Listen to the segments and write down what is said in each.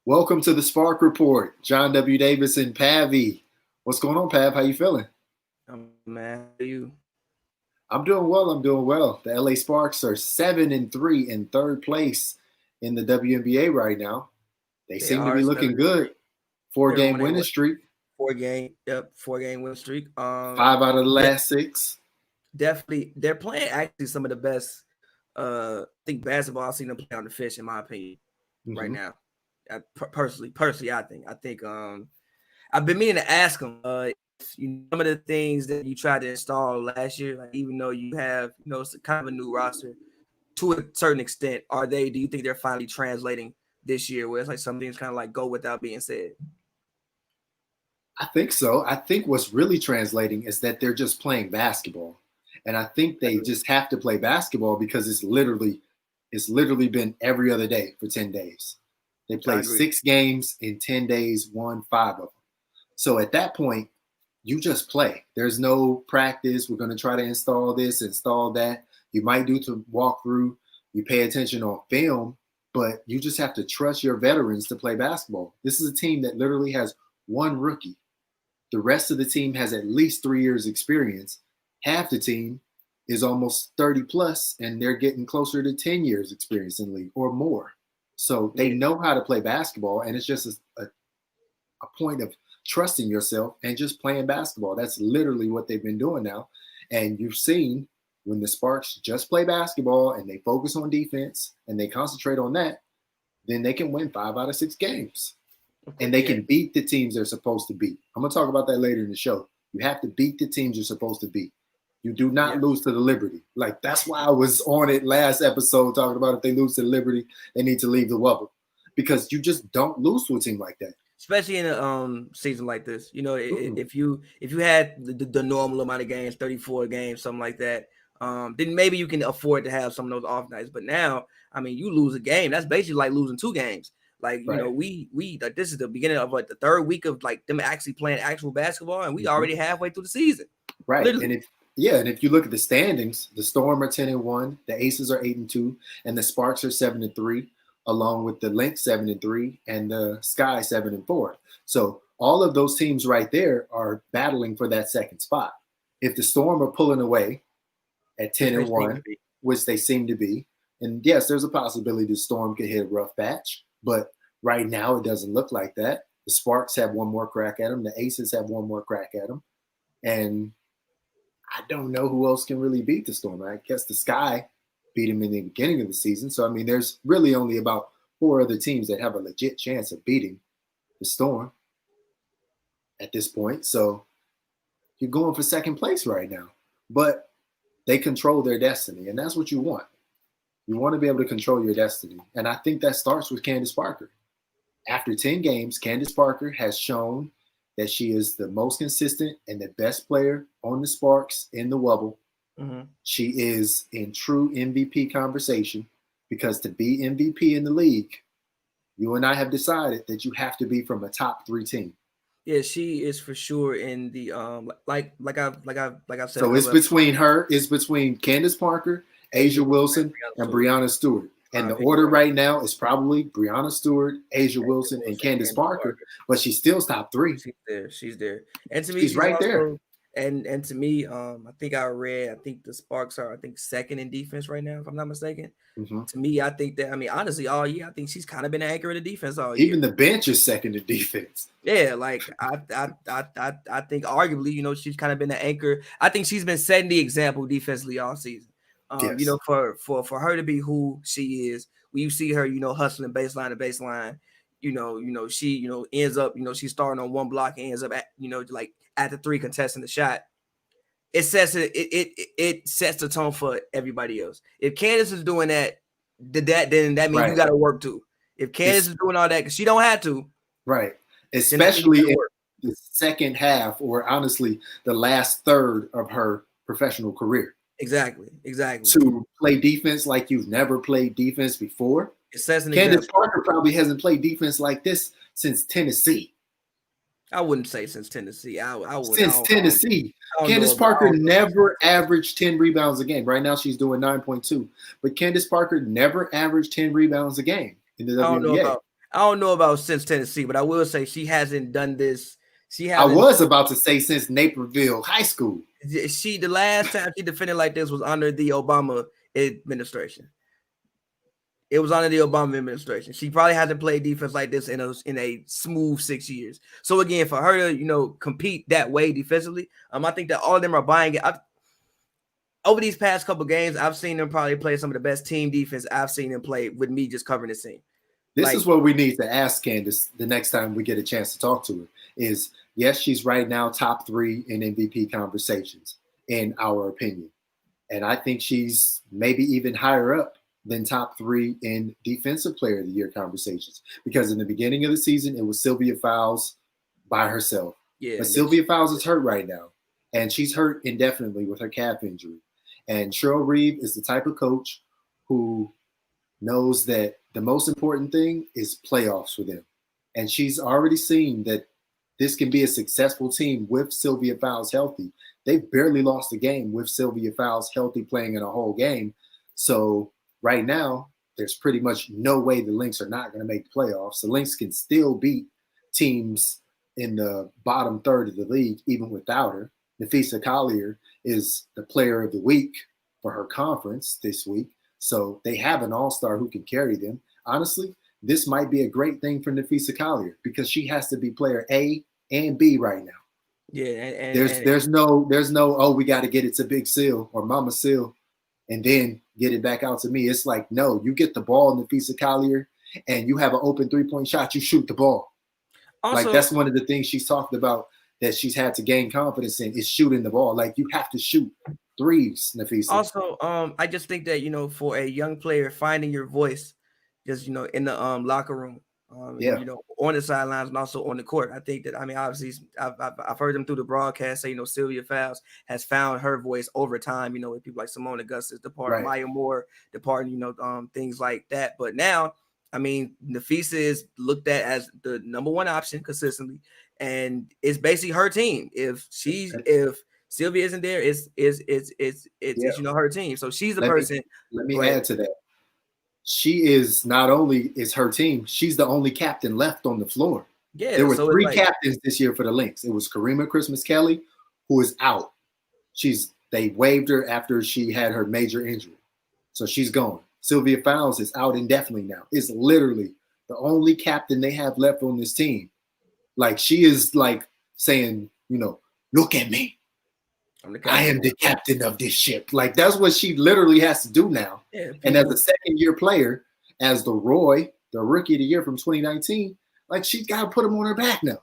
Welcome to the Spark Report. John W. Davis and Pavy. What's going on, Pav? How you feeling? Man, how are you? I'm doing well. The LA Sparks are 7-3 in third place in the WNBA right now. They They seem to are be looking good. 7-3. They're Four-game on a winning streak. 4-game win streak. 5 out of the last 6. Definitely, they're playing actually some of the best. I think basketball I've seen them play on the fish, in my opinion, right now. Personally, I think. I've been meaning to ask them. Some of the things that you tried to install last year, like even though you have, it's kind of a new roster to a certain extent, do you think they're finally translating this year where it's like some things kind of like go without being said? I think so. I think what's really translating is that they're just playing basketball. And I think they just have to play basketball because it's literally been every other day for 10 days. They played 6 games in 10 days, won 5 of them. So at that point, you just play. There's no practice. We're going to try to install this, install that. You might do to walk through. You pay attention on film, but you just have to trust your veterans to play basketball. This is a team that literally has one rookie. The rest of the team has at least 3 years experience. Half the team is almost 30 plus, and they're getting closer to 10 years experience in the league or more. So they know how to play basketball, and it's just a point of trusting yourself and just playing basketball. That's literally what they've been doing now. And you've seen when the Sparks just play basketball and they focus on defense and they concentrate on that, then they can win 5 out of 6 games. And they can beat the teams they're supposed to beat. I'm going to talk about that later in the show. You have to beat the teams you're supposed to beat. You do not lose to the Liberty. Like, that's why I was on it last episode talking about if they lose to the Liberty, they need to leave the bubble. Because you just don't lose to a team like that. Especially in a season like this. If you had the normal amount of games, 34 games, something like that, then maybe you can afford to have some of those off nights. But now, I mean, you lose a game, that's basically like losing 2 games. Like, we like, this is the beginning of like the 3rd week of like them actually playing actual basketball, and we already halfway through the season. Right. Literally. And if you look at the standings, the Storm are 10-1, the Aces are 8-2, and the Sparks are 7-3, along with the Lynx 7-3 and the Sky 7-4. So all of those teams right there are battling for that second spot. If the Storm are pulling away at 10-1, which they seem to be, and yes, there's a possibility the Storm could hit a rough patch. But right now, it doesn't look like that. The Sparks have one more crack at them. The Aces have one more crack at them. And I don't know who else can really beat the Storm. I guess the Sky beat them in the beginning of the season. So, I mean, there's really only about 4 other teams that have a legit chance of beating the Storm at this point. So you're going for second place right now. But they control their destiny, and that's what you want. You want to be able to control your destiny. And I think that starts with Candace Parker. After 10 games, Candace Parker has shown that she is the most consistent and the best player on the Sparks in the Wubble. She is in true MVP conversation because to be MVP in the league, you and I have decided that you have to be from a top 3 team. Yeah, she is for sure in the like I've said. So it's between Candace Parker, Asia Wilson, and Breanna Stewart. And the order right now is probably Breanna Stewart, Asia Wilson, and Candace Parker. But she's still top 3. She's there. And to me, she's right there. And to me, I think the Sparks are, 2nd in defense right now, if I'm not mistaken. To me, I think that, honestly, all year, I think she's kind of been an anchor in the defense all year. Even the bench is 2nd in defense. Yeah, like I think arguably, she's kind of been an anchor. I think she's been setting the example defensively all season. For her to be who she is, when you see her, hustling baseline to baseline, she, ends up, she's starting on one block and ends up at, like at the 3 contesting the shot. It sets the tone for everybody else. If Candace is doing that, then that means you got to work too. If Candace is doing all that, because she don't have to. Right. Especially in the second half, or honestly, the last third of her professional career. Exactly. To play defense like you've never played defense before. It says Candace Parker probably hasn't played defense like this since Tennessee. I wouldn't say since Tennessee. Since Tennessee. Candace Parker never averaged 10 rebounds a game. Right now she's doing 9.2. But Candace Parker never averaged 10 rebounds a game in the WNBA. I don't know about since Tennessee, but I will say she hasn't done this. She I hasn't. was about to say since Naperville High School. The last time she defended like this was under the Obama administration. It was under the Obama administration. She probably hasn't played defense like this in a smooth 6 years. So again, for her to compete that way defensively, I think that all of them are buying it. Over these past couple games, I've seen them probably play some of the best team defense I've seen them play with me just covering the scene. This is what we need to ask Candace the next time we get a chance to talk to her is, yes, she's right now top 3 in MVP conversations, in our opinion. And I think she's maybe even higher up than top 3 in Defensive Player of the Year conversations. Because in the beginning of the season, it was Sylvia Fowles by herself. Yeah, but Sylvia Fowles is hurt right now. And she's hurt indefinitely with her calf injury. And Cheryl Reeve is the type of coach who knows that the most important thing is playoffs for them. And she's already seen that this can be a successful team with Sylvia Fowles healthy. They've barely lost a game with Sylvia Fowles healthy playing in a whole game. So right now, there's pretty much no way the Lynx are not going to make the playoffs. The Lynx can still beat teams in the bottom third of the league, even without her. Nafisa Collier is the player of the week for her conference this week. So they have an all-star who can carry them. Honestly, this might be a great thing for Nafisa Collier because she has to be player A and B right now. Yeah, and there's no oh, we got to get it to Big Seal or Mama Seal and then get it back out to me. It's like, no, you get the ball, Nafisa Collier, and you have an open 3-point shot, you shoot the ball. Also, like that's one of the things she's talked about that she's had to gain confidence in is shooting the ball. Like you have to shoot threes, Nafisa. Also, I just think that for a young player, finding your voice, just in the locker room, and, on the sidelines and also on the court. I think that obviously I've heard them through the broadcast say Sylvia Fowles has found her voice over time. With people like Simone Augustus departing, right. Maya Moore departing, things like that. But now, Nafisa is looked at as the number one option consistently, and it's basically her team. If Sylvia isn't there, it's her team. So she's the person. Let me add to that. She is not only is her team, she's the only captain left on the floor. Yeah, there were 3 captains this year for the Lynx. It was Karima Christmas Kelly, who is out. They waived her after she had her major injury. So she's gone. Sylvia Fowles is out indefinitely now. It's literally the only captain they have left on this team. Like she is like saying, look at me. I am the captain of this ship. Like that's what she literally has to do now. Yeah, and as a second-year player, as the rookie of the year from 2019, like she's got to put him on her back now.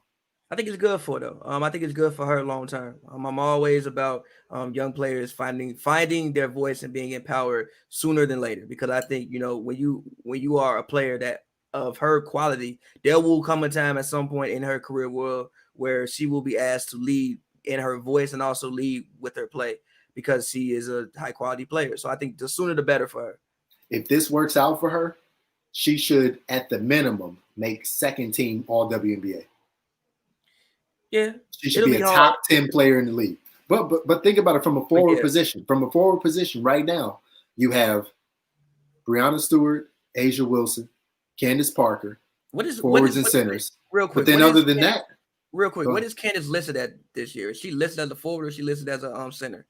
I think it's good for her, though. I think it's good for her long term. I'm always about young players finding their voice and being empowered sooner than later, because I think when you are a player that of her quality, there will come a time at some point in her career where she will be asked to lead in her voice and also lead with her play because she is a high quality player. So I think the sooner the better for her. If this works out for her, she should at the minimum make second team all WNBA. Yeah. She should be a top 10 player in the league. But think about it from a forward position. From a forward position right now, you have Breanna Stewart, Asia Wilson, Candace Parker, forwards and centers. Real quick. But then other than that, real quick, what is Candace listed at this year? Is she listed as a forward or is she listed as a center?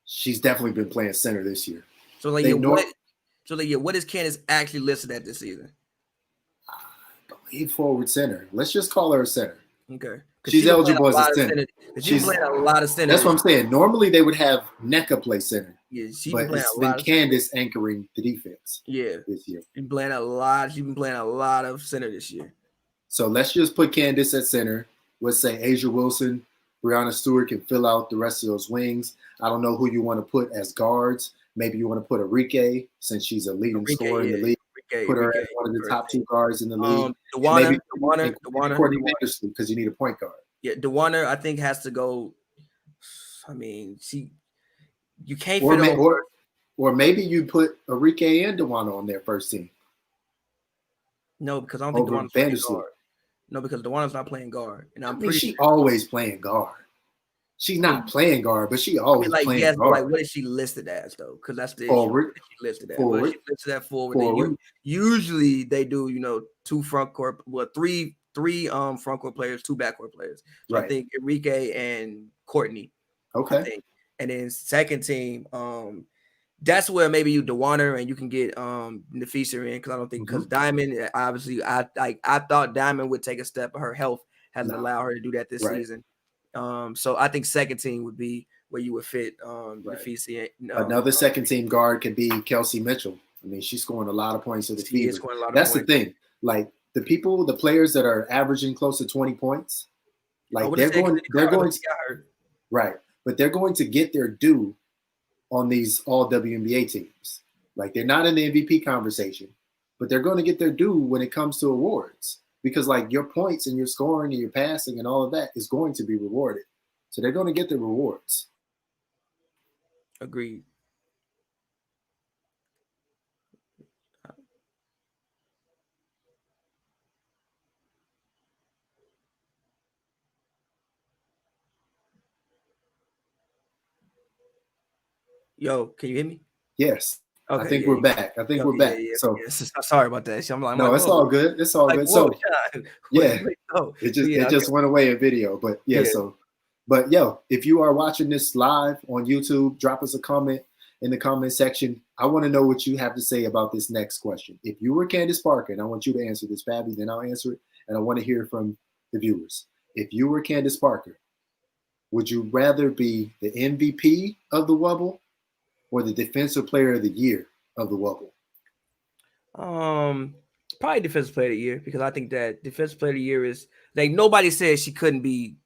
She's definitely been playing center this year. So what is Candace actually listed at this season? I believe forward center. Let's just call her a center. Okay. She's eligible as a center. She's playing a lot of center. That's what I'm saying. Normally they would have NECA play center. Yeah, but it's been Candace anchoring the defense. Yeah, this year. She's been playing a lot of center this year. So let's just put Candace at center. Let's say Asia Wilson, Breanna Stewart can fill out the rest of those wings. I don't know who you want to put as guards. Maybe you want to put Arike, since she's a leading scorer in the league. Put her as one of the top 2 guards in the league. DeWanna, because you need a point guard. Yeah, DeWanna, I think, has to go. You can't fit or maybe you put Arike and DeWanna on their first team. No, because I don't think DeWanna's playing guard. No, because DeWanna's not playing guard, and I'm pretty she's always playing guard. She's not playing guard, but she always like playing yes, but guard. like what is she listed as though? Because that's the issue. Forward, What is she listed as? forward, Well, she listed at forward. Then usually they do, you know, 2 front court, well, three front court players, 2 backcourt players. So right. I think Enrique and Courtney. Okay. I think. And then second team, that's where maybe you DeWanner and you can get Nafisa in, because I don't think because Diamond, obviously I thought Diamond would take a step, but her health hasn't allowed her to do that this season. So I think second team would be where you would fit Nafisa. Another second team guard could be Kelsey Mitchell. I mean, she's scoring a lot of points for the Fever. That's the thing. Like the players that are averaging close to 20 points, like they're going to right, but they're going to get their due on these all WNBA teams. Like they're not in the MVP conversation, but they're going to get their due when it comes to awards, because like your points and your scoring and your passing and all of that is going to be rewarded. So they're going to get the rewards. Agreed. Yo, can you hear me? Yes. Okay, I think we're back. We're back. So sorry about that. I'm like, no, it's all good. It's all good. So yeah, it just went away in video, but so, but yo, if you are watching this live on YouTube, drop us a comment in the comment section. I want to know what you have to say about this next question. If you were Candace Parker, and I want you to answer this, Fabi, then I'll answer it, and I want to hear from the viewers. If you were Candace Parker, would you rather be the MVP of the Wubble or the Defensive Player of the Year of the Wubble? Probably Defensive Player of the Year, because I think that Defensive Player of the Year is like, nobody says she couldn't be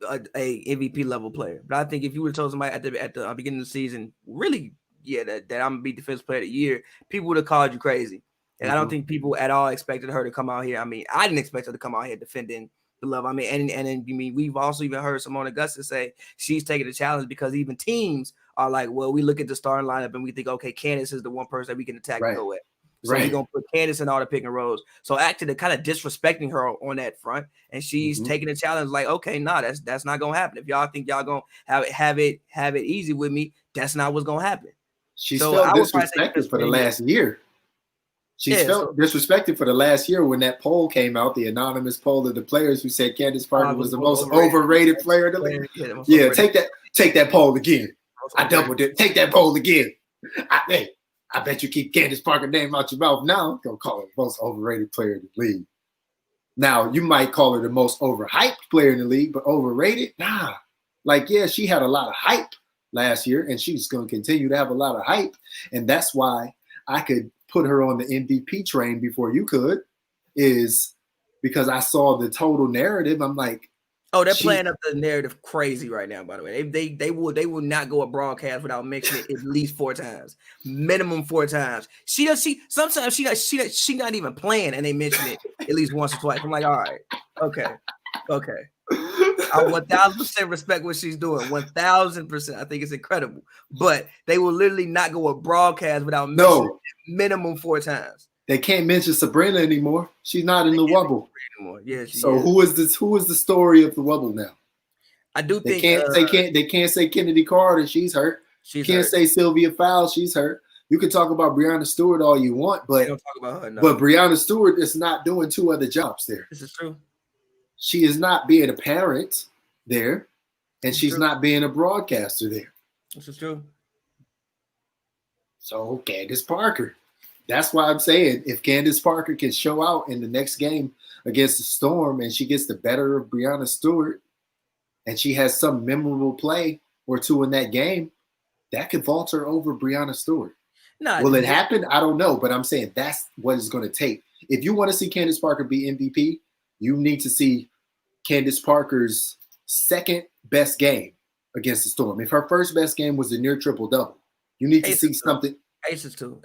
a MVP level player. But I think if you would have told somebody at the beginning of the season, really, that I'm gonna be Defensive Player of the Year, people would have called you crazy. And I don't think people at all expected her to come out here. I mean, I didn't expect her to come out here defending the love. I mean, and we've also even heard Simone Augusta say she's taking the challenge, because even teams are like, well, we look at the starting lineup and we think, okay, Candace is the one person that we can attack and go at. So we're going to put Candace in all the pick and rolls. So actually, they're kind of disrespecting her on that front. And she's taking the challenge like, okay, that's not going to happen. If y'all think y'all going to have it easy with me, that's not what's going to happen. She's felt disrespected for the last year. She's felt disrespected for the last year when that poll came out, the anonymous poll of the players who said Candace Parker was the most overrated player in the league. Yeah, take that poll again. I doubled it. Take that poll again. I bet you keep Candace Parker name out your mouth now. I'm gonna call her the most overrated player in the league. Now you might call her the most overhyped player in the league, but overrated? Nah. Like, yeah, she had a lot of hype last year, and she's gonna continue to have a lot of hype, and that's why I could put her on the MVP train before you could, is because I saw the total narrative. I'm like, oh, they're playing up the narrative crazy right now, by the way. They will not go a broadcast without mentioning it at least 4 times. Minimum 4 times. Sometimes she not even playing and they mention it at least once or twice. I'm like, all right, okay. I 1,000% respect what she's doing. 1,000%. I think it's incredible. But they will literally not go a broadcast without mentioning it minimum 4 times. They can't mention Sabrina anymore. She's not in the Wubble anymore. Yeah. So who is this? Who is the story of the Wubble now? I do think they can't say Kennedy Carter. She's hurt. Can't say Sylvia Fowle. She's hurt. You can talk about Breanna Stewart all you want, but don't talk about her, no. But Breanna Stewart is not doing 2 other jobs there. This is true. She is not being a parent there, and she's not being a broadcaster there. This is true. So Candace Parker. That's why I'm saying if Candace Parker can show out in the next game against the Storm and she gets the better of Breanna Stewart and she has some memorable play or 2 in that game, that could vault her over Breanna Stewart. Will it happen? I don't know, but I'm saying that's what it's going to take. If you want to see Candace Parker be MVP, you need to see Candace Parker's second best game against the Storm. If her first best game was a near triple-double, you need to see something. Aces too.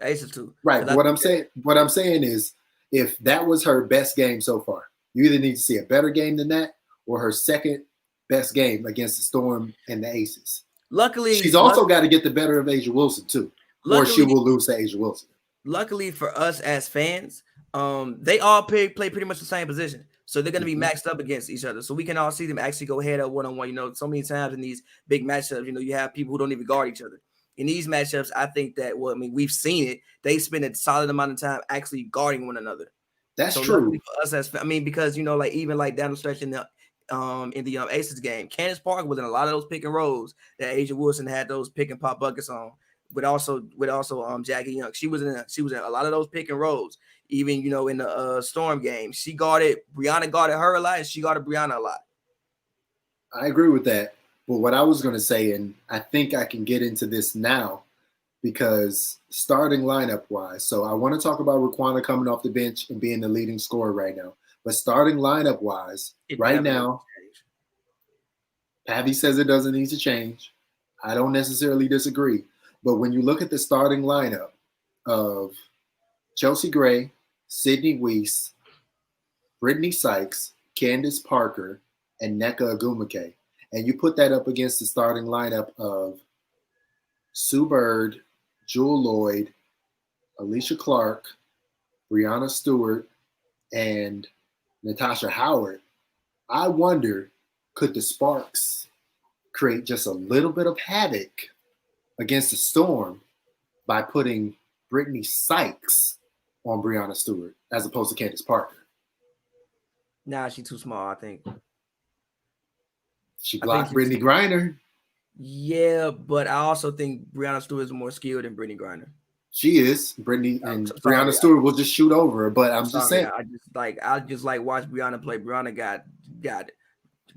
Right. What I'm saying is, if that was her best game so far, you either need to see a better game than that or her second best game against the Storm and the Aces. Luckily, she's also got to get the better of Asia Wilson too, or she will lose to Asia Wilson. Luckily for us as fans, They all play pretty much the same position. So they're going to be Mm-hmm. maxed up against each other. So we can all see them actually go head up one-on-one. You know, so many times in these big matchups, you know, you have people who don't even guard each other. In these matchups, I think that, well, I mean, we've seen it. They spend a solid amount of time actually guarding one another. That's so true. luckily for us, because, you know, like even like down the stretch in the Aces game, Candace Parker was in a lot of those pick and rolls that Asia Wilson had those pick and pop buckets on. But also Jackie Young. She was in a lot of those pick and rolls. Even, you know, in the Storm game, Brianna guarded her a lot, and she guarded Brianna a lot. I agree with that. But what I was going to say, and I think I can get into this now, because starting lineup wise, so I want to talk about Raquana coming off the bench and being the leading scorer right now. But starting lineup wise, right now, Pavi says it doesn't need to change. I don't necessarily disagree. But when you look at the starting lineup of Chelsea Gray, Sydney Weiss, Brittany Sykes, Candace Parker, and Nneka Ogwumike, and you put that up against the starting lineup of Sue Bird, Jewel Lloyd, Alicia Clark, Brianna Stewart, and Natasha Howard, I wonder, could the Sparks create just a little bit of havoc against the Storm by putting Brittany Sykes on Brianna Stewart as opposed to Candace Parker? Nah, she's too small, I think. She blocked Brittany Griner. Yeah, but I also think Brianna Stewart is more skilled than Brittany Griner. She is. Brianna Stewart will just shoot over her. But I'm just saying. I just like watch Brianna play. Brianna got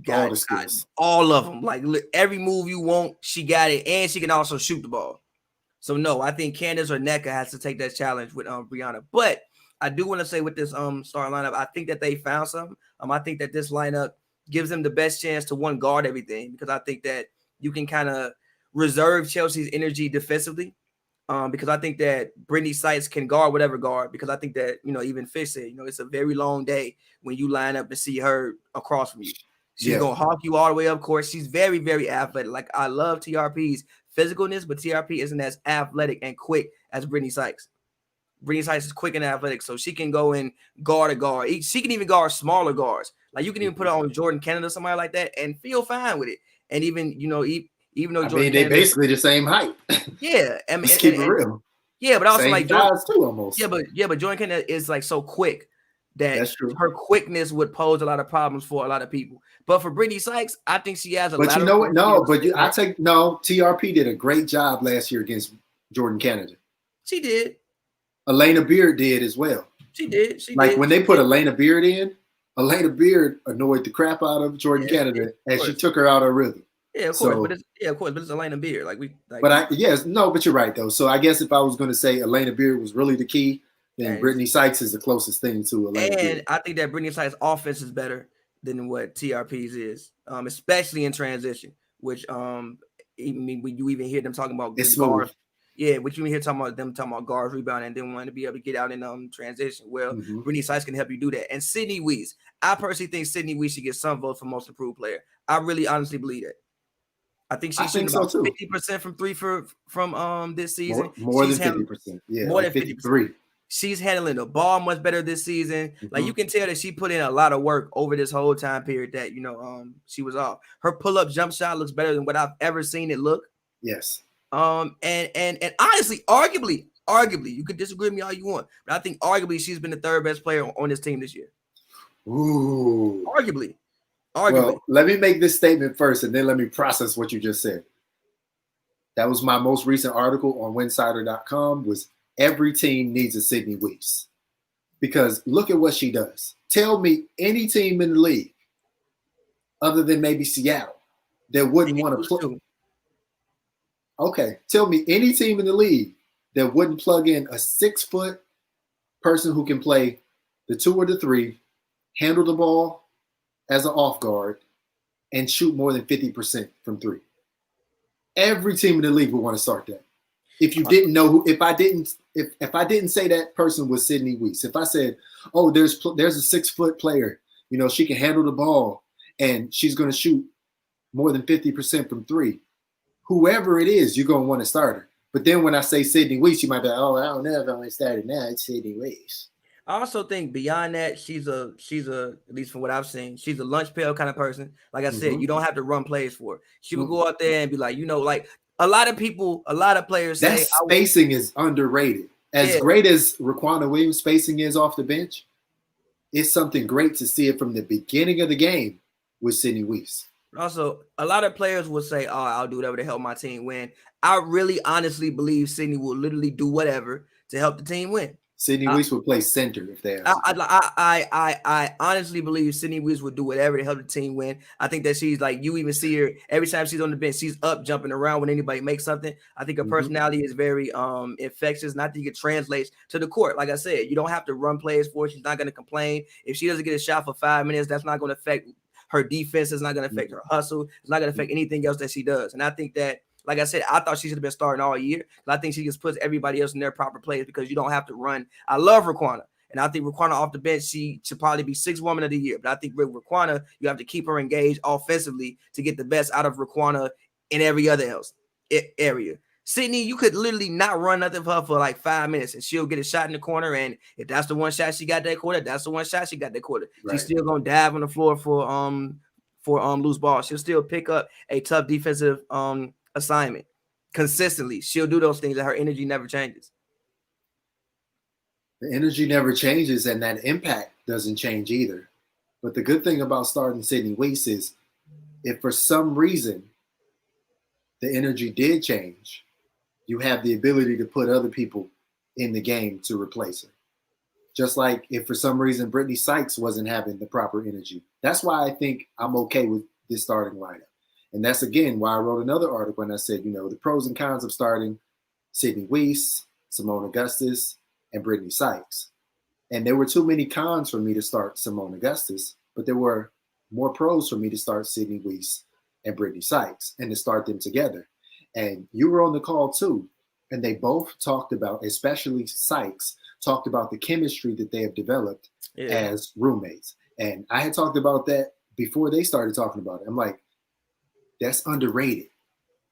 all the skills, all of them. Like every move you want, she got it, and she can also shoot the ball. So no, I think Candace or Nneka has to take that challenge with Brianna. But I do want to say with this starting lineup, I think that they found something. I think that this lineup gives them the best chance to guard everything, because I think that you can kind of reserve Chelsea's energy defensively. Because I think that Brittany Sykes can guard whatever guard, because I think that, you know, even Fish said, you know, it's a very long day when you line up and see her across from you. She's going to hawk you all the way up court. She's very, very athletic. Like, I love TRP's physicalness, but TRP isn't as athletic and quick as Brittany Sykes. Brittany Sykes is quick and athletic, so she can go and guard a guard. She can even guard smaller guards. Like, you can even put her on Jordan Canada, somebody like that, and feel fine with it. And even, you know, even though Jordan they're basically the same height. Yeah, I mean, let's keep it real. Yeah, but also same like Jordan, too, almost. Yeah, but Jordan Canada is like so quick that her quickness would pose a lot of problems for a lot of people. But for Brittany Sykes, I think she has a. But you know what? No, but TRP did a great job last year against Jordan Canada. She did. Elena Beard did as well. She did. When they put Elena Beard in, Elena Beard annoyed the crap out of Jordan Canada, and she took her out of rhythm. Yeah, of course. But it's Elena Beard. But you're right though. So I guess if I was going to say Elena Beard was really the key, then Brittany Sykes is the closest thing to Elena Beard. And I think that Brittany Sykes' offense is better than what TRP's is, especially in transition. Which when you even hear them talking about guards. Yeah, but you hear talking about guards rebounding and then wanting to be able to get out in transition. Well, Brittany Sykes can help you do that. And Sydney Weiss, I personally think Sydney Weiss should get some votes for most improved player. I really honestly believe that. I think she's shooting about 50% from three from this season. More than 50%. Yeah, more than 53. She's handling the ball much better this season. Like, you can tell that she put in a lot of work over this whole time period that, you know, she was off. Her pull-up jump shot looks better than what I've ever seen it look. Yes. And honestly, arguably, you could disagree with me all you want, but I think arguably she's been the third best player on this team this year. Ooh. Arguably. Well, let me make this statement first, and then let me process what you just said. That was my most recent article on winsider.com, was every team needs a Sydney Weiss. Because look at what she does. Tell me any team in the league, other than maybe Seattle, that wouldn't want to play. Okay, tell me any team in the league that wouldn't plug in a 6-foot person who can play the 2 or the 3, handle the ball as an off guard, and shoot more than 50% from 3. Every team in the league would want to start that. If you didn't know if I didn't say that person was Sydney Weiss, if I said, oh, there's a 6-foot player, you know, she can handle the ball and she's going to shoot more than 50% from 3, whoever it is, you're going to want to start her. But then when I say Sydney Weiss, you might be like, oh, I don't know if I want to start it now. It's Sydney Weiss. I also think beyond that, she's a at least from what I've seen, she's a lunch pail kind of person. Like I said, you don't have to run plays for her. She would go out there and be like, like a lot of players That say, spacing is underrated. As great as Raquana Williams' spacing is off the bench, it's something great to see it from the beginning of the game with Sydney Weiss. Also, a lot of players will say, "Oh, I'll do whatever to help my team win." I really honestly believe Sydney will literally do whatever to help the team win. Sydney Weiss would play center if they asked. I honestly believe Sydney Weiss would do whatever to help the team win. I think that she's like, you even see her every time she's on the bench, she's up jumping around when anybody makes something. I think her personality is very infectious, and I think it translates to the court. Like I said, you don't have to run plays for her. She's not going to complain. If she doesn't get a shot for 5 minutes, that's not going to affect her defense. It's not going to affect her hustle. It's not going to affect anything else that she does. And I think that, like I said, I thought she should have been starting all year. I think she just puts everybody else in their proper place because you don't have to run. I love Raquana, and I think Raquana off the bench, she should probably be 6th woman of the year. But I think with Raquana, you have to keep her engaged offensively to get the best out of Raquana in every other area. Sydney, you could literally not run nothing for her for like 5 minutes, and she'll get a shot in the corner. And if that's the one shot she got that quarter, that's the one shot she got that quarter. Right. She's still gonna dive on the floor for loose ball. She'll still pick up a tough defensive assignment consistently. She'll do those things, and her energy never changes. The energy never changes, and that impact doesn't change either. But the good thing about starting Sydney Weiss is if for some reason the energy did change, you have the ability to put other people in the game to replace her. Just like if for some reason Brittany Sykes wasn't having the proper energy. That's why I think I'm okay with this starting lineup. And that's, again, why I wrote another article and I said, the pros and cons of starting Sydney Weiss, Simone Augustus, and Brittany Sykes. And there were too many cons for me to start Simone Augustus, but there were more pros for me to start Sydney Weiss and Brittany Sykes and to start them together. And you were on the call too. And they both talked about, especially Sykes, talked about the chemistry that they have developed as roommates. And I had talked about that before they started talking about it. I'm like, that's underrated.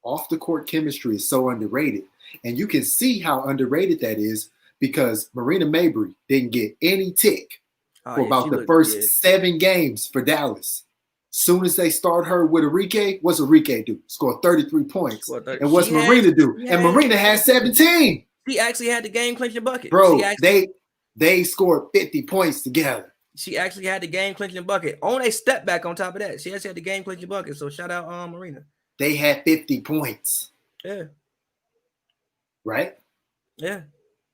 Off the court chemistry is so underrated. And you can see how underrated that is because Marina Mabry didn't get any tick for about the first 7 games for Dallas. Soon as they start her with Arike, what's Arike do? Score 33 points. And what's Marina do? And Marina had 17. She actually had the game clinching bucket. Bro, they scored 50 points together. She actually had the game clinching bucket on a step back on top of that. She actually had the game clinching bucket. So shout out Marina. They had 50 points. Yeah. Right? Yeah.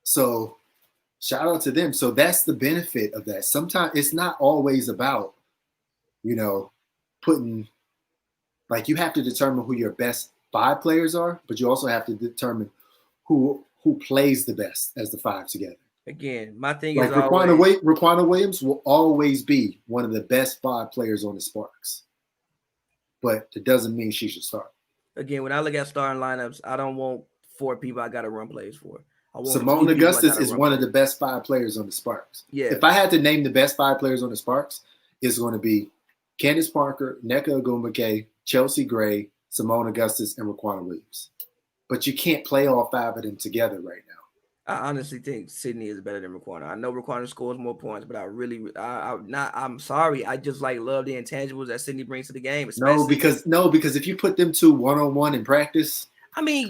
So shout out to them. So that's the benefit of that. Sometimes it's not always about, putting, like, you have to determine who your best 5 players are, but you also have to determine who plays the best as the 5 together. Again, my thing is Raquana Williams will always be one of the best 5 players on the Sparks, but it doesn't mean she should start. Again, when I look at starting lineups, I don't want 4 people I got to run plays for. Simone Augustus is one of the best 5 players on the Sparks. Yeah. If I had to name the best 5 players on the Sparks, it's going to be Candace Parker, Nneka Ogwumike, Chelsea Gray, Simone Augustus, and Raquana Williams. But you can't play all 5 of them together right now. I honestly think Sydney is better than Raquana. I know Raquana scores more points, but I'm sorry. I just love the intangibles that Sydney brings to the game. No, because if you put them 2 1-on-1 in practice,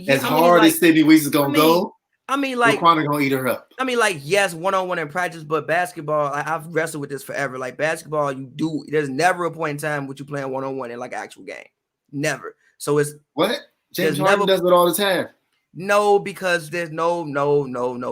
as hard as Sydney Weiss is gonna go, Raquana gonna eat her up. Yes, 1-on-1 in practice, but basketball, I've wrestled with this forever. Like basketball, there's never a point in time when you playing 1-on-1 in like actual game. Never. So it's what? James Harden does it all the time. No, because there's no,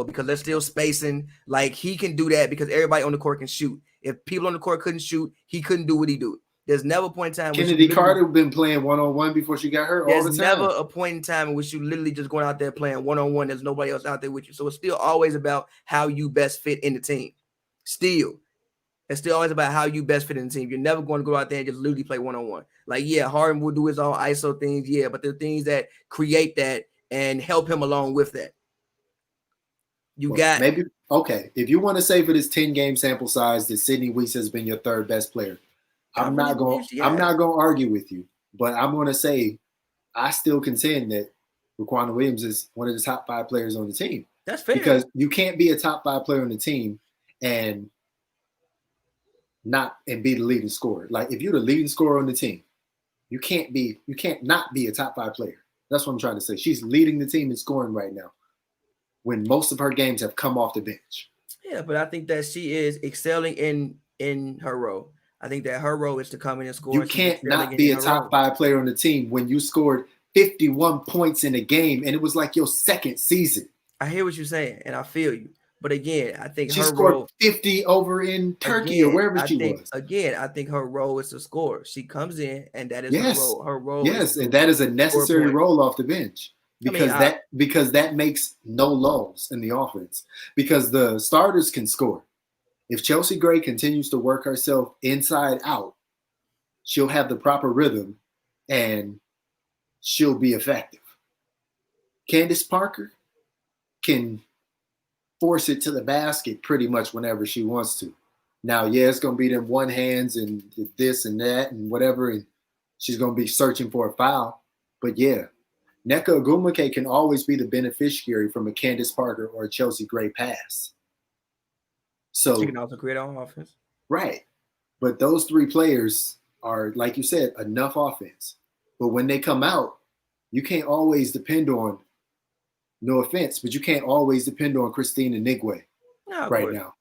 because they're still spacing. Like he can do that because everybody on the court can shoot. If people on the court couldn't shoot, he couldn't do what he do. There's never a point in time. Kennedy Carter been playing 1-on-1 before she got hurt all the time. There's never a point in time in which you literally just going out there playing 1-on-1. There's nobody else out there with you. So it's still always about how you best fit in the team. It's still always about how you best fit in the team. You're never going to go out there and just literally play 1-on-1. Like, yeah, Harden will do his own ISO things, yeah, but there are things that create that and help him along with that. Maybe okay. If you want to say for this 10-game sample size that Sydney Weiss has been your 3rd best player, I'm not going to argue with you, but I'm going to say I still contend that Raquana Williams is one of the top 5 players on the team. That's fair. Because you can't be a top 5 player on the team and be the leading scorer. Like if you're the leading scorer on the team, you can't not be a top 5 player. That's what I'm trying to say. She's leading the team in scoring right now when most of her games have come off the bench. Yeah, but I think that she is excelling in her role. I think that her role is to come in and score. You can't not be a top 5 player on the team when you scored 51 points in a game and it was like your second season. I hear what you're saying, and I feel you. But again, I think she her scored role 50 over in Turkey or wherever she was. Again, I think her role is to score. She comes in, and that is yes. her role. Her role, yes, and that is a necessary role off the bench because that makes no lulls in the offense because the starters can score. If Chelsea Gray continues to work herself inside out, she'll have the proper rhythm and she'll be effective. Candace Parker can force it to the basket pretty much whenever she wants to. Now, yeah, it's going to be them one hands and this and that and whatever, and she's going to be searching for a foul. But yeah, Nneka Ogwumike can always be the beneficiary from a Candace Parker or a Chelsea Gray pass. So she can also create her own offense. Right. But those 3 players are, like you said, enough offense. But when they come out, you can't always depend on, no offense, but you can't always depend on Christina Nigwe right now.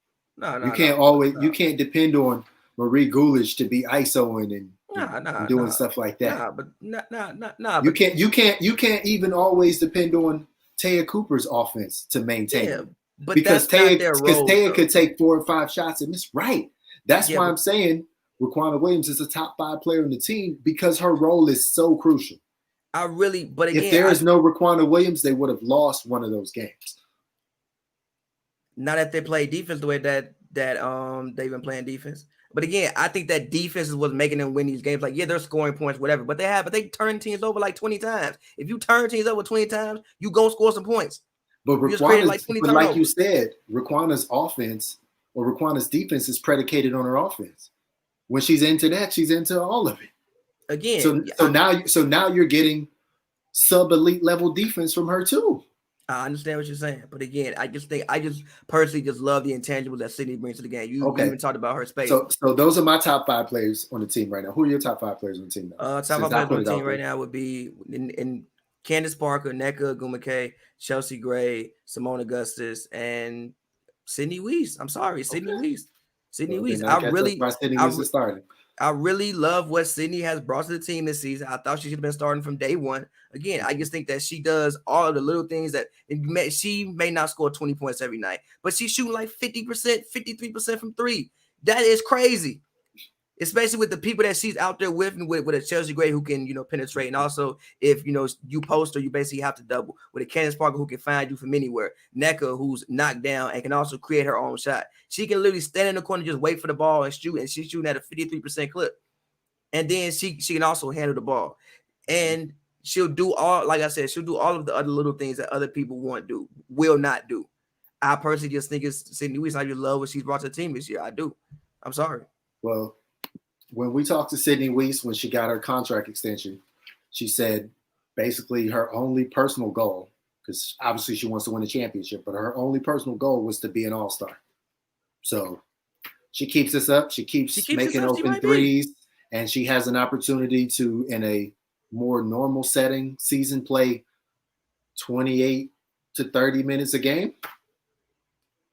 You can't depend on Marie Gulish to be ISOing and doing stuff like that. You can't even always depend on Taya Cooper's offense to maintain it. But because Taya could take 4 or 5 shots and miss. Right. That's why I'm saying Raquana Williams is a top 5 player on the team because her role is so crucial. If there is no Raquana Williams, they would have lost one of those games. Not that they play defense the way that they've been playing defense. But again, I think that defense is what's making them win these games. Like, yeah, they're scoring points, whatever, but they turn teams over like 20 times. If you turn teams over 20 times, you gonna score some points. But like you said, Raquana's offense or Raquana's defense is predicated on her offense. When she's into that, she's into all of it. Again, so now you're getting sub-elite level defense from her too. I understand what you're saying, but again, I just personally just love the intangibles that Sydney brings to the game. You even talked about her space. So those are my top 5 players on the team right now. Who are your top 5 players on the team now? Top 5 players on the team right now would be in Candace Parker, Nneka Ogwumike, Chelsea Gray, Simone Augustus, and Sydney Weiss. I'm sorry, Sydney Weiss. Sydney Weiss. I really love what Sydney has brought to the team this season. I thought she should have been starting from day one. Again, I just think that she does all of the little things that she may not score 20 points every night, but she's shooting like 50%, 53% from 3. That is crazy, especially with the people that she's out there with, and with a Chelsea Gray who can, penetrate. And also, if, you post her, you basically have to double. With a Candace Parker who can find you from anywhere. Nneka, who's knocked down and can also create her own shot. She can literally stand in the corner, just wait for the ball and shoot, and she's shooting at a 53% clip. And then she can also handle the ball. And she'll do all, like I said, she'll do all of the other little things that other people will not do. I personally just think it's Sydney Weiss. I just love what she's brought to the team this year. I do. I'm sorry. Well, when we talked to Sydney Weiss when she got her contract extension, she said basically her only personal goal, because obviously she wants to win a championship, but her only personal goal was to be an all-star. So she keeps this up. She keeps making open threes, and she has an opportunity to, in a more normal setting, season play 28 to 30 minutes a game.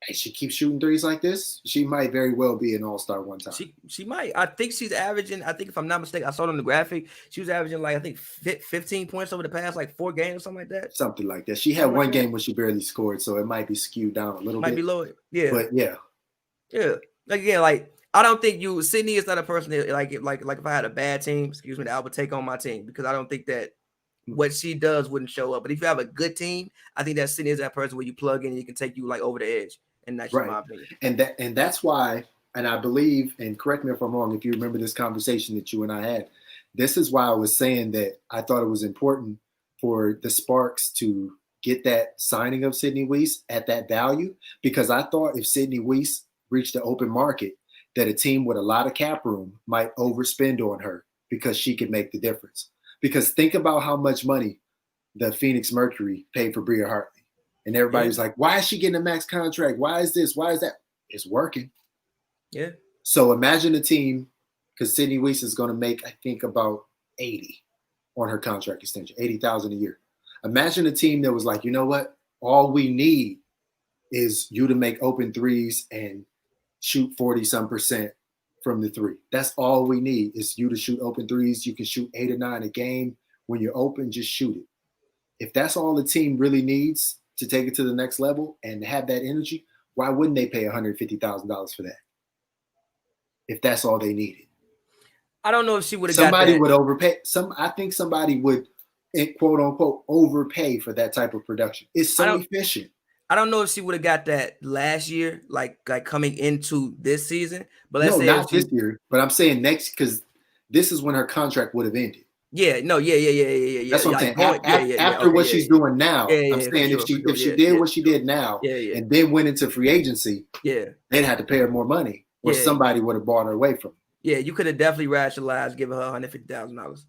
And she keeps shooting threes like this, she might very well be an all-star one time. She might. I think she's averaging, if I'm not mistaken, I saw it on the graphic, she was averaging 15 points over the past 4 games or something like that. Something like that. She had one game where she barely scored, so it might be skewed down a little bit. Might be low. Yeah. But yeah. Yeah. I don't think Sydney is not a person that if I had a bad team, that I would take on my team, because I don't think that what she does wouldn't show up. But if you have a good team, I think that Sydney is that person where you plug in and you can take you over the edge. And that's my opinion. And that's why, and I believe, and correct me if I'm wrong, if you remember this conversation that you and I had, this is why I was saying that I thought it was important for the Sparks to get that signing of Sydney Weiss at that value, because I thought if Sydney Weiss reached the open market, that a team with a lot of cap room might overspend on her because she could make the difference. Because think about how much money the Phoenix Mercury paid for Bria Hartley. And everybody was like, why is she getting a max contract? Why is this? Why is that? It's working. Yeah. So imagine a team, because Sydney Weiss is going to make, I think, about 80 on her contract extension, 80,000 a year. Imagine a team that was like, you know what? All we need is you to make open threes and shoot 40-some% from the three. That's all we need is you to shoot open threes. You can shoot 8 or 9 a game. When you're open, just shoot it. If that's all the team really needs to take it to the next level and have that energy, why wouldn't they pay $150,000 for that? If that's all they needed. I don't know if she would have got that. Somebody would overpay. I think somebody would, quote unquote, overpay for that type of production. It's so efficient. I don't know if she would have got that last year, like coming into this season. But let's say not this year. But I'm saying next, because this is when her contract would have ended. Yeah, no, yeah. That's what I'm saying. After what she's doing now, I'm saying if she did what she did now, and then went into free agency, they'd have to pay her more money, or somebody would have bought her away from her. Yeah, you could have definitely rationalized giving her $150,000.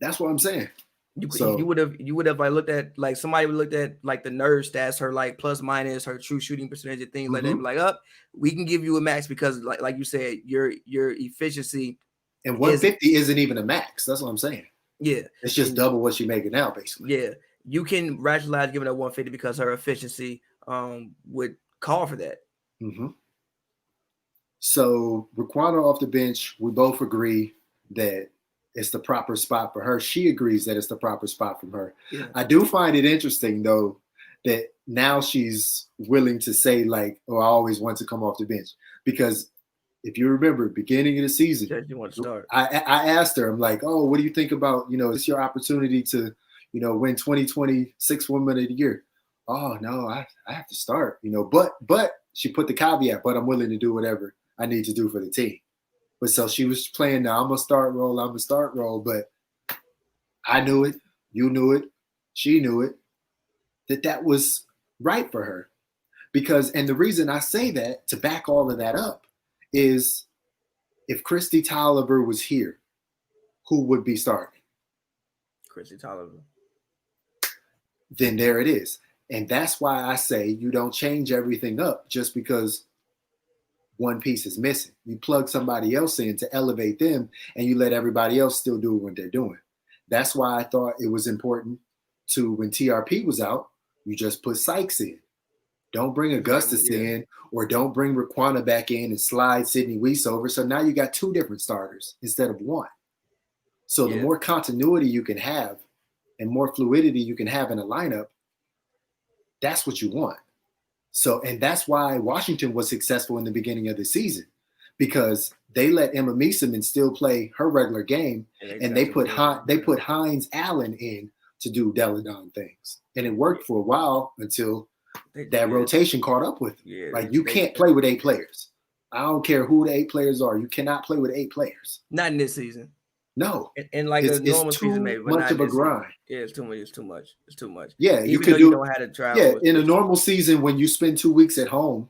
That's what I'm saying. You would have like looked at like somebody would looked at like the nerve stats, her like plus minus, her true shooting percentage, and things like that. Like, we can give you a max because like you said, your efficiency. And 150 isn't even a max. That's what I'm saying. Yeah, it's just double what she's making now, basically. Yeah, you can rationalize giving her 150 because her efficiency would call for that. Mm-hmm. So Raquana off the bench, we both agree that it's the proper spot for her. She agrees that it's the proper spot from her. Yeah. I do find it interesting, though, that now she's willing to say, like, oh, I always want to come off the bench. Because if you remember, beginning of the season, you want to start. I asked her, I'm like, oh, what do you think about, it's your opportunity to, win 2026 Woman of the Year. Oh, no, I have to start, but she put the caveat, but I'm willing to do whatever I need to do for the team. But so she was playing now, I'm a start role, but I knew it, you knew it, she knew it, that was right for her. Because, and the reason I say that, to back all of that up, is if Christy Tolliver was here, who would be starting? Christy Tolliver. Then there it is. And that's why I say you don't change everything up just because one piece is missing. You plug somebody else in to elevate them, and you let everybody else still do what they're doing. That's why I thought it was important to, when TRP was out, you just put Sykes in. Don't bring Augustus in, or don't bring Raquana back in and slide Sydney Weiss over. So now you got 2 different starters instead of 1. So the more continuity you can have and more fluidity you can have in a lineup, that's what you want. So, and that's why Washington was successful in the beginning of the season, because they let Emma Meeseman still play her regular game, and they put Hines Allen in to do Deladon things. And it worked for a while until that rotation caught up with them. Like, you can't play with 8 players. I don't care who the 8 players are. You cannot play with 8 players. Not in this season. No. And like a normal season, maybe. But much of a grind. Yeah, it's too much. It's too much. Yeah, you could do. You don't have to travel. Yeah, in a normal season, when you spend 2 weeks at home,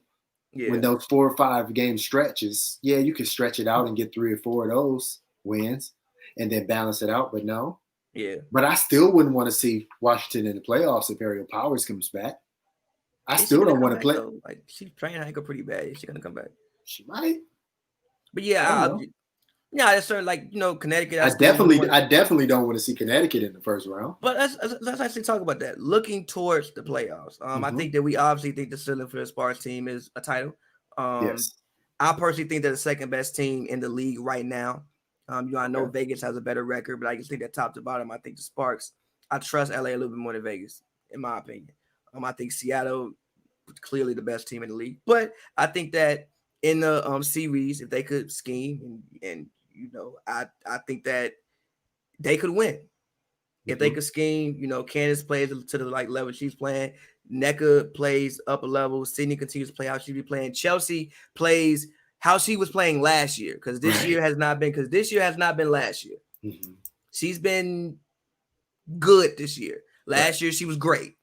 when those 4 or 5 game stretches, you can stretch it out and get 3 or 4 of those wins, and then balance it out. But no. Yeah. But I still wouldn't want to see Washington in the playoffs if Ariel Powers comes back. I still don't want to play. Though. Like, she's playing her ankle pretty bad. Is she gonna come back? She might. But that's certain, like, Connecticut. I definitely don't want to see Connecticut in the first round. But let's actually talk about that. Looking towards the playoffs, I think that we obviously think the ceiling for the Sparks team is a title. Yes. I personally think they're the second best team in the league right now. I know Vegas has a better record, but I just think that top to bottom, I think the Sparks. I trust LA a little bit more than Vegas, in my opinion. I think Seattle clearly the best team in the league, but I think that in the series, if they could scheme and I think that they could win if they could scheme. Candace plays to the level she's playing. NECA plays up a level. Sydney continues to play how she be playing. Chelsea plays how she was playing last year, because this year has not been last year. Mm-hmm. She's been good this year. Last year she was great.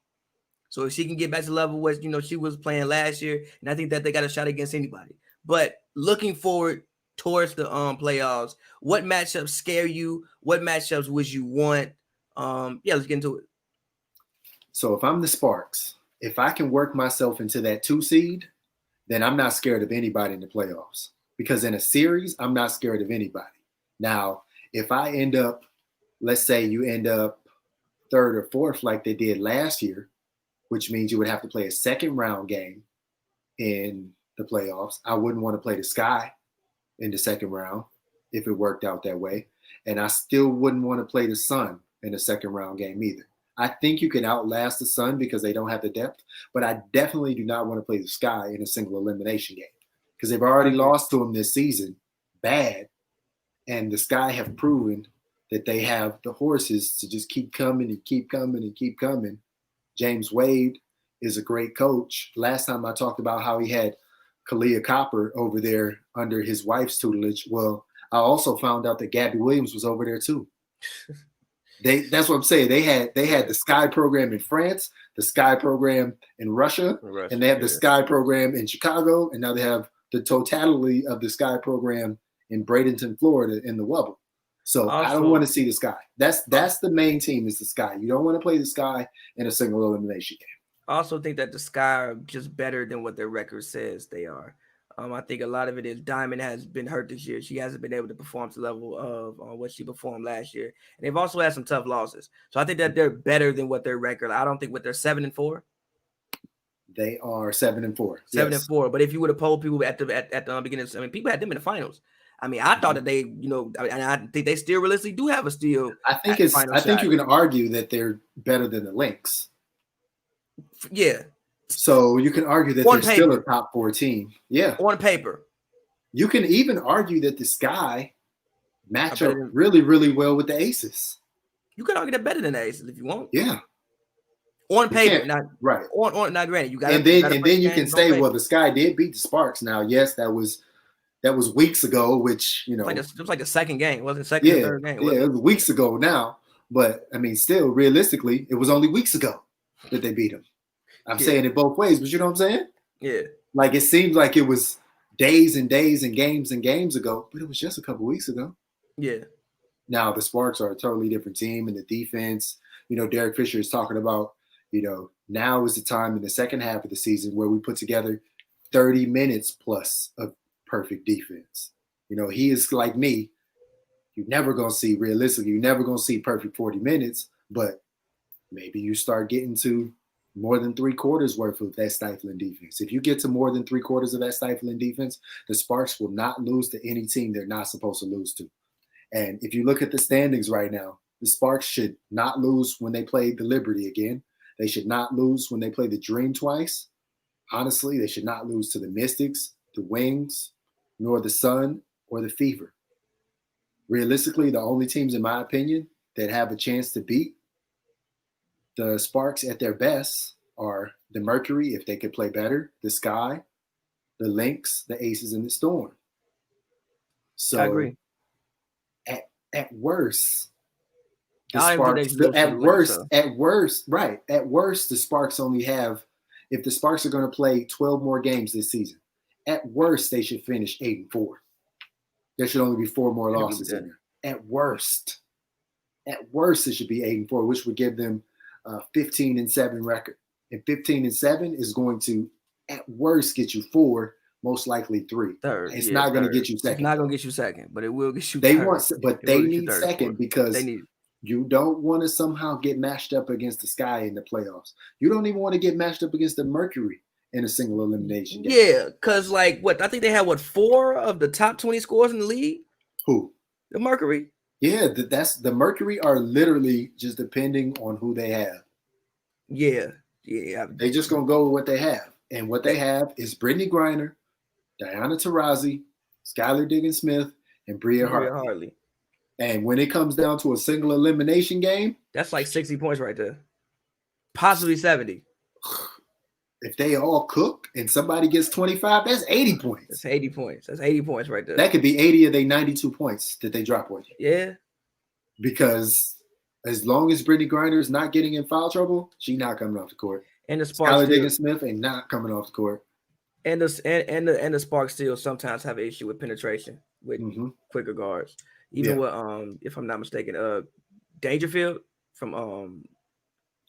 So if she can get back to the level where she was playing last year, and I think that they got a shot against anybody. But looking forward towards the playoffs, what matchups scare you? What matchups would you want? Let's get into it. So if I'm the Sparks, if I can work myself into that 2 seed, then I'm not scared of anybody in the playoffs. Because in a series, I'm not scared of anybody. Now, if I end up, let's say you end up third or fourth like they did last year, which means you would have to play a second round game in the playoffs. I wouldn't want to play the Sky in the second round if it worked out that way. And I still wouldn't want to play the Sun in the second round game either. I think you can outlast the Sun because they don't have the depth, but I definitely do not want to play the Sky in a single elimination game because they've already lost to them this season bad. And the Sky have proven that they have the horses to just keep coming and keep coming and keep coming. James Wade is a great coach. Last time I talked about how he had Kalia Copper over there under his wife's tutelage. Well, I also found out that Gabby Williams was over there too. That's what I'm saying. They had the Sky program in France, the Sky program in Russia, and they have the Sky program in Chicago, and now they have the totality of the Sky program in Bradenton, Florida, in the Wubble. So also, I don't want to see the Sky. That's the main team is the Sky. You don't want to play the Sky in a single elimination game. I also think that the Sky are just better than what their record says they are. I think a lot of it is Diamond has been hurt this year. She hasn't been able to perform to the level of what she performed last year. And they've also had some tough losses. So I think that they're better than what their record. I don't think what they're 7-4. They are 7-4. 7-4. But if you would have polled people at the beginning, I mean, people had them in the finals. I mean, I thought that they, and I think they still realistically do have a steal. I think you can argue that they're better than the Lynx. Yeah. So you can argue that they're still a top 4 team. Yeah. On paper. You can even argue that the Sky match up really, really well with the Aces. You can argue they're better than the Aces if you want. Yeah. On paper, not right. Not granted. You got and then you can say, well, the Sky did beat the Sparks. Now, yes, that was weeks ago, which it was like the second game. It wasn't the second or third game. It was weeks ago now. But I mean, still, realistically, it was only weeks ago that they beat them. I'm saying it both ways, but you know what I'm saying? Yeah. Like it seemed like it was days and days and games ago, but it was just a couple weeks ago. Yeah. Now the Sparks are a totally different team, and the defense, Derek Fisher is talking about, now is the time in the second half of the season where we put together 30 minutes plus of perfect defense. He is like me. You're never going to see perfect 40 minutes, but maybe you start getting to more than 3/4 worth of that stifling defense. If you get to more than 3/4 of that stifling defense, the Sparks will not lose to any team they're not supposed to lose to. And if you look at the standings right now, the Sparks should not lose when they play the Liberty again. They should not lose when they play the Dream twice. Honestly, they should not lose to the Mystics, the Wings, nor the Sun or the Fever. Realistically, the only teams, in my opinion, that have a chance to beat the Sparks at their best are the Mercury, if they could play better, the Sky, the Lynx, the Aces, and the Storm. So I agree. At worst, the Sparks only have, if the Sparks are going to play 12 more games this season, at worst, they should finish 8-4. There should only be 4 more losses in there. At worst, it should be 8-4, which would give them 15-7 record. And 15-7 is going to, at worst, get you 4, most likely 3. Third. It's not going to get you second. It's not going to get you second, but it will get you third. They need second because you don't want to somehow get matched up against the Sky in the playoffs. You don't even want to get matched up against the Mercury in a single elimination game. Yeah, because I think they had 4 of the top 20 scores in the league? Who? The Mercury. Yeah, that's the Mercury are literally just depending on who they have. Yeah. They just gonna go with what they have, and what they have is Brittany Griner, Diana Taurasi, Skylar Diggins-Smith, and Bria Hartley. And when it comes down to a single elimination game, that's like 60 points right there, possibly 70. If they all cook and somebody gets 25, that's 80 points. That's 80 points. That's 80 points right there. That could be 80 of their 92 points that they drop on you. Yeah. Because as long as Brittany Griner is not getting in foul trouble, she's not coming off the court. And the Sparks, Skylar Diggins-Smith ain't not coming off the court. And the Sparks still sometimes have an issue with penetration with quicker guards. Even with if I'm not mistaken, Dangerfield from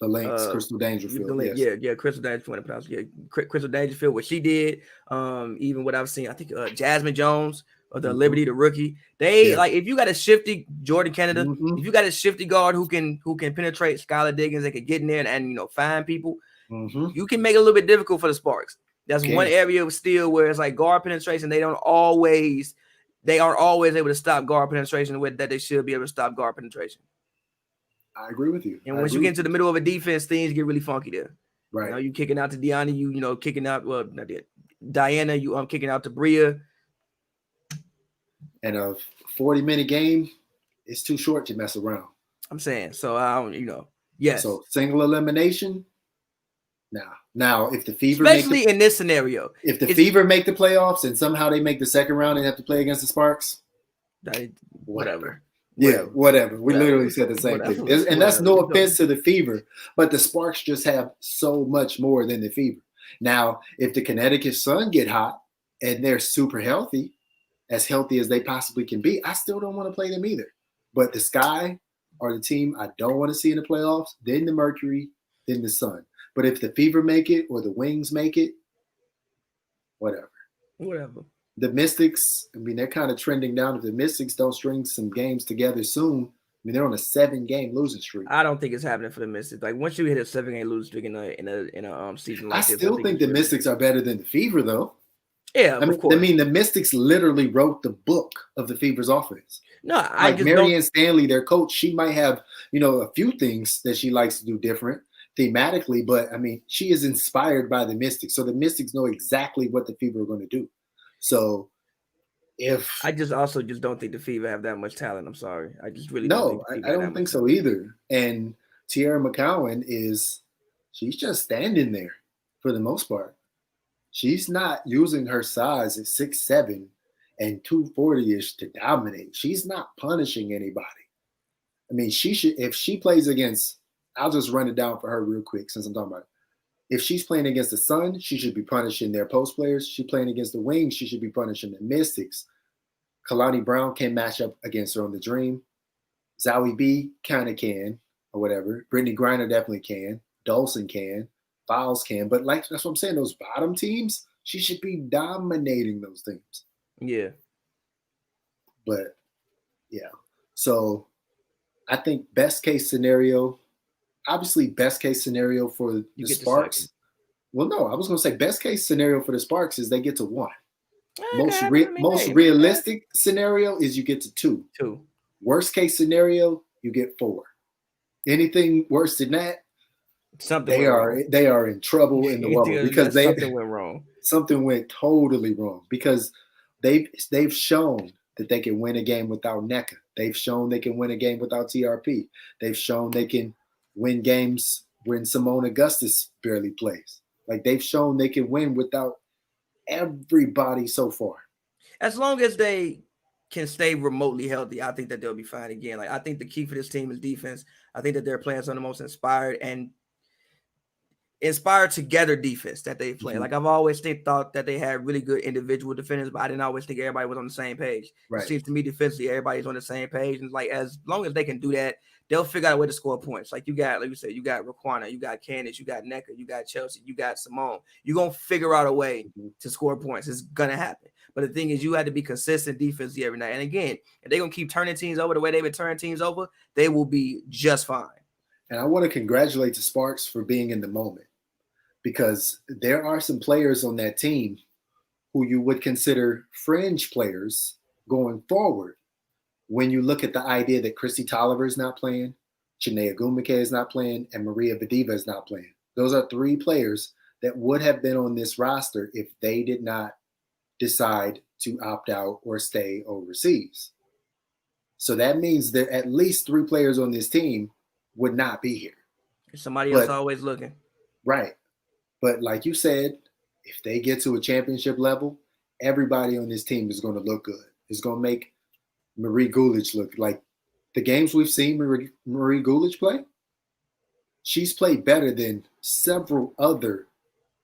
The Lynx, Crystal Dangerfield. Yes. Yeah, Crystal Dangerfield. Yeah, Crystal Dangerfield. What she did, even what I've seen, I think Jasmine Jones of the Liberty, the rookie. They like if you got a shifty Jordan Canada, if you got a shifty guard who can penetrate Skylar Diggins, they can get in there and find people. You can make it a little bit difficult for the Sparks. That's one area of still where it's like guard penetration. They aren't always able to stop guard penetration with that they should be able to stop guard penetration. I agree with you. And once you get into the middle of a defense, things get really funky there. Right. You kicking out to Deanna, you kicking out Diana, you kicking out to Bria. And a 40-minute game is too short to mess around. I'm saying. So yes. So single elimination. Now if the Fever especially in this scenario. If the Fever make the playoffs and somehow they make the second round and have to play against the Sparks. Whatever. Yeah, whatever. We literally said the same thing. And that's no offense to the Fever, but the Sparks just have so much more than the Fever. Now, if the Connecticut Sun get hot and they're super healthy as they possibly can be, I still don't want to play them either. But the Sky are the team I don't want to see in the playoffs, then the Mercury, then the Sun. But if the Fever make it or the Wings make it, whatever. The Mystics, they're kind of trending down. If the Mystics don't string some games together soon, they're on a 7-game losing streak. I don't think it's happening for the Mystics. Like once you hit a 7-game losing streak in a season like this, I still think the Mystics are better than the Fever, though. Yeah, of course. The Mystics literally wrote the book of the Fever's offense. No, Marianne Stanley, their coach, she might have a few things that she likes to do different thematically, but she is inspired by the Mystics, so the Mystics know exactly what the Fever are going to do. So I also don't think the Fever have that much talent. I'm sorry. I just really don't think so either. And Tierra McCowan she's just standing there for the most part. She's not using her size at 6'7" and 240-ish to dominate. She's not punishing anybody. She should, if she plays against, I'll just run it down for her real quick since I'm talking about it. If she's playing against the Sun, she should be punishing their post players. She's playing against the Wings, she should be punishing the Mystics. Kalani Brown can match up against her on the Dream. Zowie B kind of can, or whatever. Brittany Griner definitely can. Dolson can. Files can. But that's what I'm saying. Those bottom teams, she should be dominating those teams. Yeah. But, yeah. So, I think best case scenario, obviously best case scenario for the Sparks. Well, no, I was going to say best case scenario for the Sparks is they get to 1. Most realistic scenario is you get to 2. Worst case scenario, you get 4. Anything worse than that, they are in trouble in the bubble because something went wrong. Something went totally wrong because they've shown that they can win a game without NECA. They've shown they can win a game without TRP. They've shown they can win games when Simone Augustus barely plays. They've shown they can win without everybody so far. As long as they can stay remotely healthy, I think that they'll be fine again. I think the key for this team is defense. I think that they're playing some of the most inspired together defense that they play. I've always thought that they had really good individual defenders, but I didn't always think everybody was on the same page. Right. It seems to me defensively, everybody's on the same page. And as long as they can do that, they'll figure out a way to score points. You got Raquana, you got Candace, you got NECA, you got Chelsea, you got Simone. You're going to figure out a way to score points. It's going to happen. But the thing is, you have to be consistent defensively every night. And again, if they're going to keep turning teams over the way they've been turning teams over, they will be just fine. And I want to congratulate the Sparks for being in the moment, because there are some players on that team who you would consider fringe players going forward. When you look at the idea that Christy Tolliver is not playing, Chinea Gumike is not playing, and Maria Vadiva is not playing. Those are 3 players that would have been on this roster if they did not decide to opt out or stay overseas. So that means that at least 3 players on this team would not be here. Somebody else always looking. Right. But like you said, if they get to a championship level, everybody on this team is going to look good. It's going to make Marie Gulich look like the games we've seen Marie Gulich play. She's played better than several other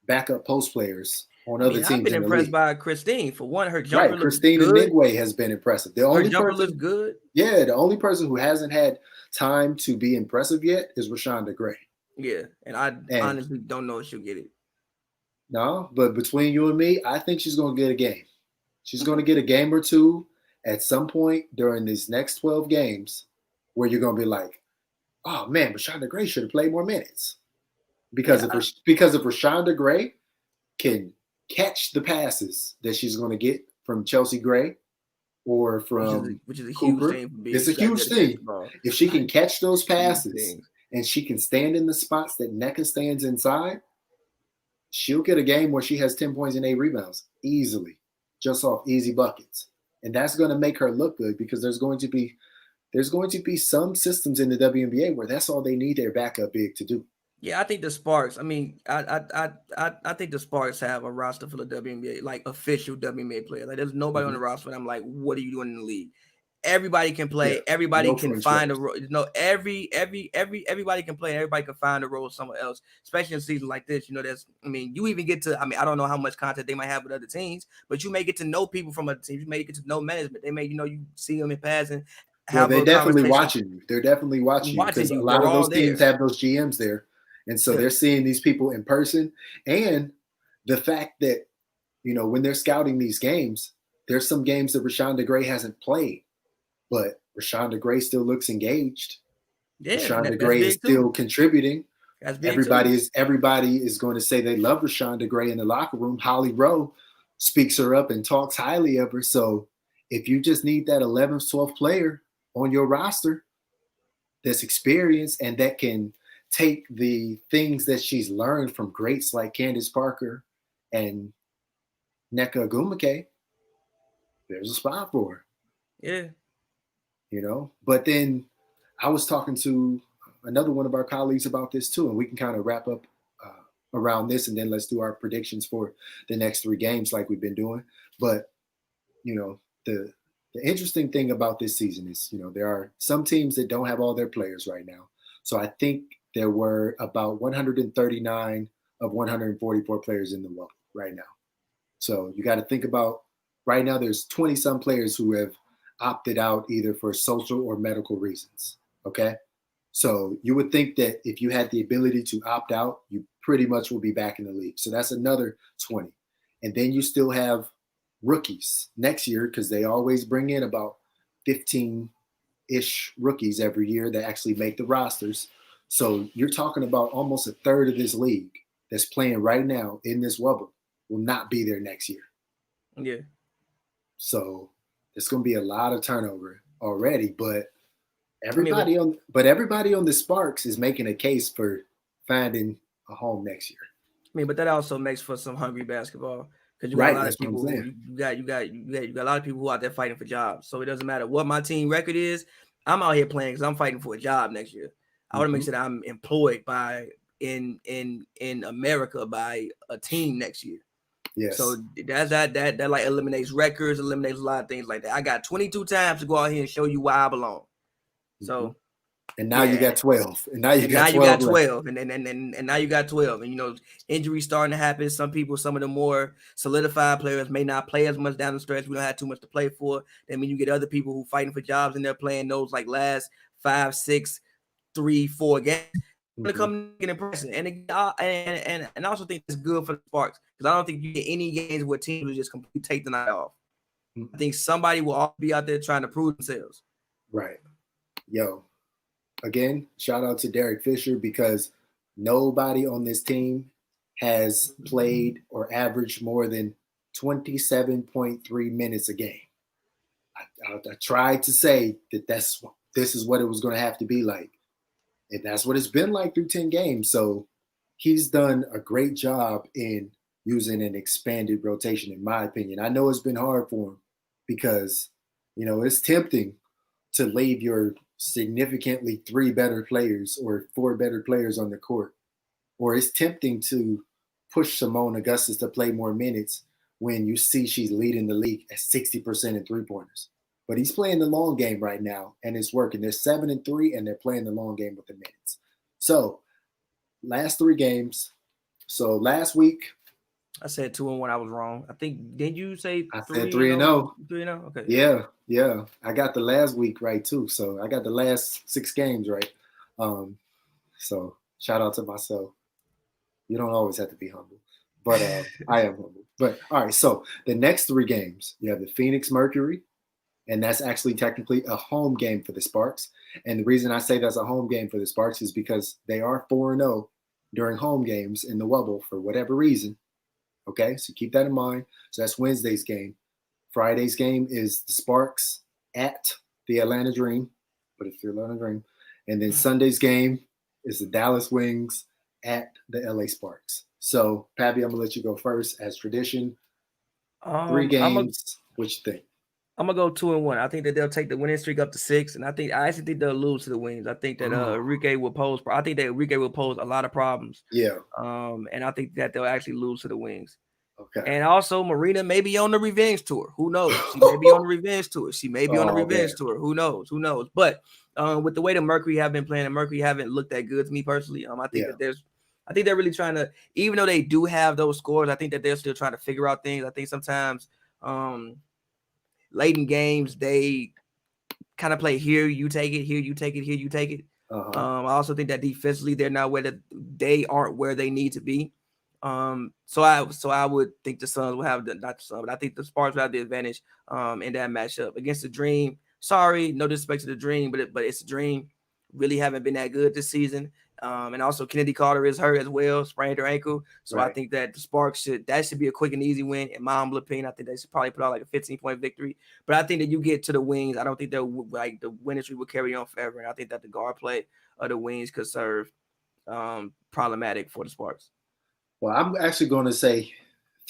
backup post players on other teams. I've been impressed by Christine. For one, her jumper looks Christine good. Nigwe has been impressive. Her jumper looks good. Yeah, the only person who hasn't had time to be impressive yet is Rashonda Gray. Yeah, and I And honestly don't know if she'll get it. no, but between you and me, I think she's going to get a game. She's going to get a game or two at some point during these next 12 games where you're going to be like, oh man, Rashonda Gray should have played more minutes. Because Yeah, if Rashonda Gray can catch the passes that she's going to get from Chelsea Gray or from which is a huge Cooper, thing for being. it's a She got to be huge able to catch the thing. ball. If she can catch those Huge passes thing. and she can stand in the spots that NECA stands inside, she'll get a game where she has 10 points and 8 rebounds easily, just off easy buckets. And that's going to make her look good because there's going to be some systems in the WNBA where that's all they need their backup big to do. Yeah, I think the Sparks. I mean, I think the Sparks have a roster full of WNBA, like official WNBA players. Like, there's nobody on the roster, and I'm like, what are you doing in the league? Everybody can play. Yeah, Everybody no can French find a fries. role. Everybody can play. Everybody can find a role somewhere else, especially in a season like this. You even get to. I don't know how much contact they might have with other teams, but you may get to know people from other teams. You may get to know management. They may, you see them in passing, Well, have they're a definitely conversation, watching you. They're definitely watching you watching because a you. lot They're of all those teams there. have those GMs there. And so Yeah. they're seeing these people in person. And the fact that, when they're scouting these games, there's some games that Rashonda Gray hasn't played, but Rashonda Gray still looks engaged. Yeah, Rashonda that's Gray is big too. still contributing. That's big too. Everybody is going to say they love Rashonda Gray in the locker room. Holly Rowe speaks her up and talks highly of her. So if you just need that 11th, 12th player on your roster that's experienced and that can take the things that she's learned from greats like Candace Parker and Nneka Ogwumike, there's a spot for her. Yeah. But then I was talking to another one of our colleagues about this too, and we can kind of wrap up around this, and then let's do our predictions for the next 3 games like we've been doing. But the interesting thing about this season is there are some teams that don't have all their players right now. So I think there were about 139 of 144 players in the world right now. So you got to think about right now there's 20 some players who have opted out either for social or medical reasons. Okay. So you would think that if you had the ability to opt out, you pretty much will be back in the league. So that's another 20. And then you still have rookies next year because they always bring in about 15-ish rookies every year that actually make the rosters. So you're talking about almost a third of this league that's playing right now in this bubble will not be there next year. Yeah. So there's going to be a lot of turnover already, but everybody on the Sparks is making a case for finding a home next year. But that also makes for some hungry basketball because you got Right, a lot that's of people. You got a lot of people who are out there fighting for jobs. So it doesn't matter what my team record is. I'm out here playing because I'm fighting for a job next year. I want to make sure that I'm employed by in America by a team next year. Yes. So that like eliminates records, eliminates a lot of things like that. I got 22 times to go out here and show you why I belong. So and now you got 12. And now you got 12. And now you got 12. And injuries starting to happen. Some of the more solidified players may not play as much down the stretch. We don't have too much to play for. That means you get other people who fighting for jobs and they're playing those like last 5, 6, 3, 4 games. To come and impress. And I also think it's good for the Sparks because I don't think you get any games where teams will just completely take the night off. I think somebody will all be out there trying to prove themselves. Right. Yo, again, shout out to Derek Fisher because nobody on this team has played or averaged more than 27.3 minutes a game. I tried to say that this is what it was going to have to be like. And that's what it's been like through 10 games. So he's done a great job in using an expanded rotation, in my opinion. I know it's been hard for him because, it's tempting to leave your significantly 3 better players or 4 better players on the court. Or it's tempting to push Simone Augustus to play more minutes when you see she's leading the league at 60% in 3-pointers. But he's playing the long game right now, and it's working. They're 7-3, and they're playing the long game with the minutes. So, last 3 games. So, last week. I said 2-1. I was wrong. I think, didn't you say 3-0? I said 3-0. 3-0? Okay. Yeah. I got the last week right, too. So, I got the last 6 games right. So, Shout out to myself. You don't always have to be humble, but I am humble. But all right, so the next 3 games, you have the Phoenix Mercury, and that's actually technically a home game for the Sparks. And the reason I say that's a home game for the Sparks is because they are 4-0 during home games in the Wubble for whatever reason. Okay, so keep that in mind. So that's Wednesday's game. Friday's game is the Sparks at the Atlanta Dream, but it's the Atlanta Dream. And then Sunday's game is the Dallas Wings at the LA Sparks. So, Pappy, I'm gonna let you go first as tradition. 3 games. What you think? I'm gonna go 2-1. I think that they'll take the winning streak up to 6, and I actually think they'll lose to the Wings. I think that Enrique will pose. I think that Enrique will pose a lot of problems. Yeah. And I think that they'll actually lose to the Wings. Okay. And also, Marina may be on the revenge tour. Who knows? She may be on the revenge tour. She may be on the revenge tour. Who knows? Who knows? But with the way the Mercury have been playing, the Mercury haven't looked that good to me personally. I think that I think they're really trying to, even though they do have those scores, I think that they're still trying to figure out things. I think sometimes late in games, they kind of play here, you take it, here, you take it, here, you take it. I also think that defensively, they're not they aren't where they need to be. So I would think the Suns will have not the Suns, but I think the Sparks will have the advantage in that matchup against the Dream. Sorry, no disrespect to the Dream, but it's a Dream. Really haven't been that good this season. And also Kennedy Carter is hurt as well, sprained her ankle. So I think that the Sparks should be a quick and easy win. In my humble opinion, I think they should probably put out like a 15-point victory. But I think that you get to the Wings, I don't think that like the winning streak will carry on forever. And I think that the guard play of the Wings could serve problematic for the Sparks. Well, I'm actually going to say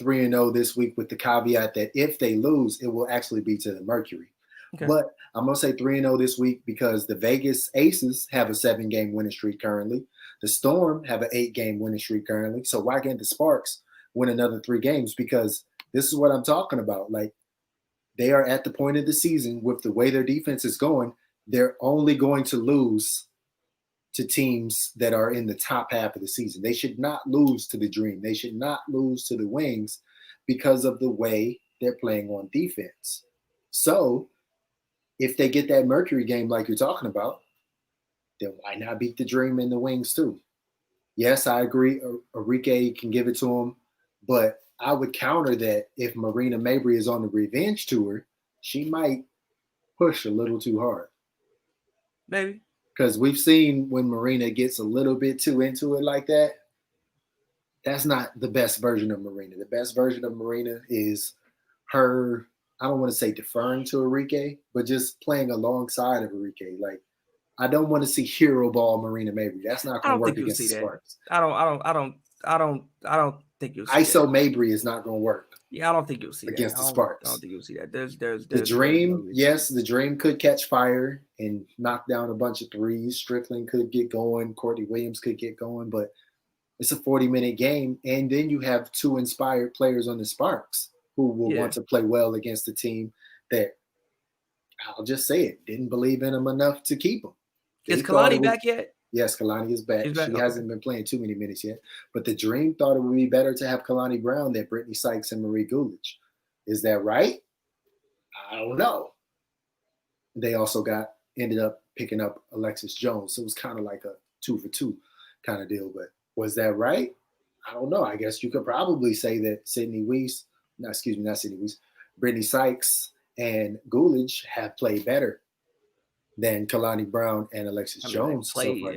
3-0 this week with the caveat that if they lose, it will actually be to the Mercury. Okay. But I'm going to say 3-0 this week because the Vegas Aces have a 7-game winning streak currently. The Storm have an 8-game winning streak currently. So why can't the Sparks win another 3 games? Because this is what I'm talking about. Like, they are at the point of the season with the way their defense is going, they're only going to lose to teams that are in the top half of the season. They should not lose to the Dream. They should not lose to the Wings because of the way they're playing on defense. So if they get that Mercury game like you're talking about, then why not beat the Dream and the Wings too? Yes, I agree. Enrique can give it to them, but I would counter that if Marina Mabry is on the revenge tour, she might push a little too hard. Maybe. Because we've seen when Marina gets a little bit too into it like that, that's not the best version of Marina. The best version of Marina is her, I don't want to say deferring to Enrique, but just playing alongside of Enrique. Like, I don't want to see hero ball Marina Mabry. That's not going to work against the Sparks. I don't think you'll see ISO that. Mabry is not going to work. Yeah, I don't think you'll see against that. the Sparks. I don't think you'll see that. There's the Dream. Yes, the Dream could catch fire and knock down a bunch of threes. Strickland could get going. Courtney Williams could get going, but it's a 40-minute game, and then you have 2 inspired players on the Sparks who will want to play well against a team that, I'll just say it, didn't believe in them enough to keep them. Is Kalani back yet? Yes, Kalani is back. She hasn't been playing too many minutes yet. But the Dream thought it would be better to have Kalani Brown than Brittany Sykes and Marie Gulich. Is that right? I don't know. They also ended up picking up Alexis Jones. So it was kind of like a 2-for-2 kind of deal. But was that right? I don't know. I guess you could probably say that Brittany Sykes and Gulich have played better than Kalani Brown and Alexis Jones. So far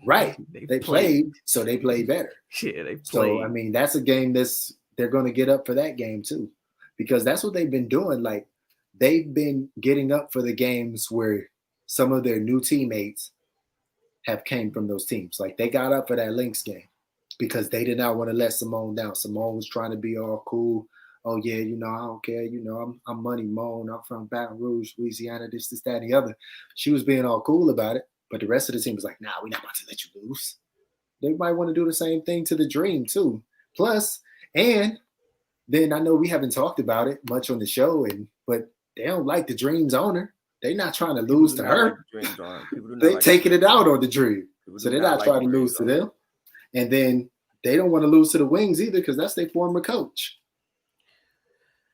right. They played, so they played better. Yeah, they played. So, I mean, that's a game they're going to get up for that game too, because that's what they've been doing. Like, they've been getting up for the games where some of their new teammates have came from those teams. Like, they got up for that Lynx game because they did not want to let Simone down. Simone was trying to be all cool. Oh, yeah, I don't care. I'm Money Moan. I'm from Baton Rouge, Louisiana, this, that, and the other. She was being all cool about it. But the rest of the team was like, nah, we're not about to let you lose. They might want to do the same thing to the Dream, too. Plus, and then I know we haven't talked about it much on the show, but they don't like the Dream's owner. They're not trying to lose to her. They're taking it out on the Dream. So they're not trying to lose to them. And then they don't want to lose to the Wings either because that's their former coach.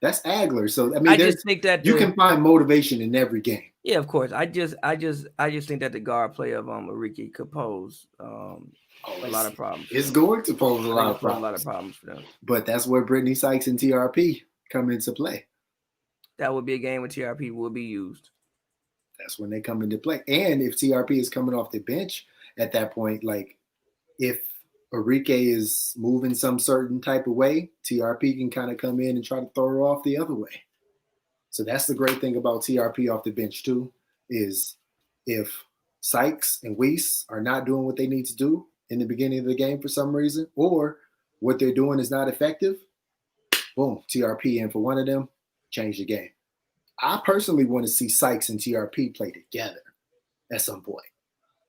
That's Agler. So I mean, I just think that you can find motivation in every game. Yeah, of course. I just think that the guard play of Enrique could pose a lot of problems. It's going to pose a lot of problems for them. But that's where Brittany Sykes and TRP come into play. That would be a game where TRP will be used. That's when they come into play. And if TRP is coming off the bench at that point, like if Enrique is moving some certain type of way, TRP can kind of come in and try to throw her off the other way. So that's the great thing about TRP off the bench too, is if Sykes and Weiss are not doing what they need to do in the beginning of the game for some reason, or what they're doing is not effective, boom, TRP in for one of them, change the game. I personally want to see Sykes and TRP play together at some point.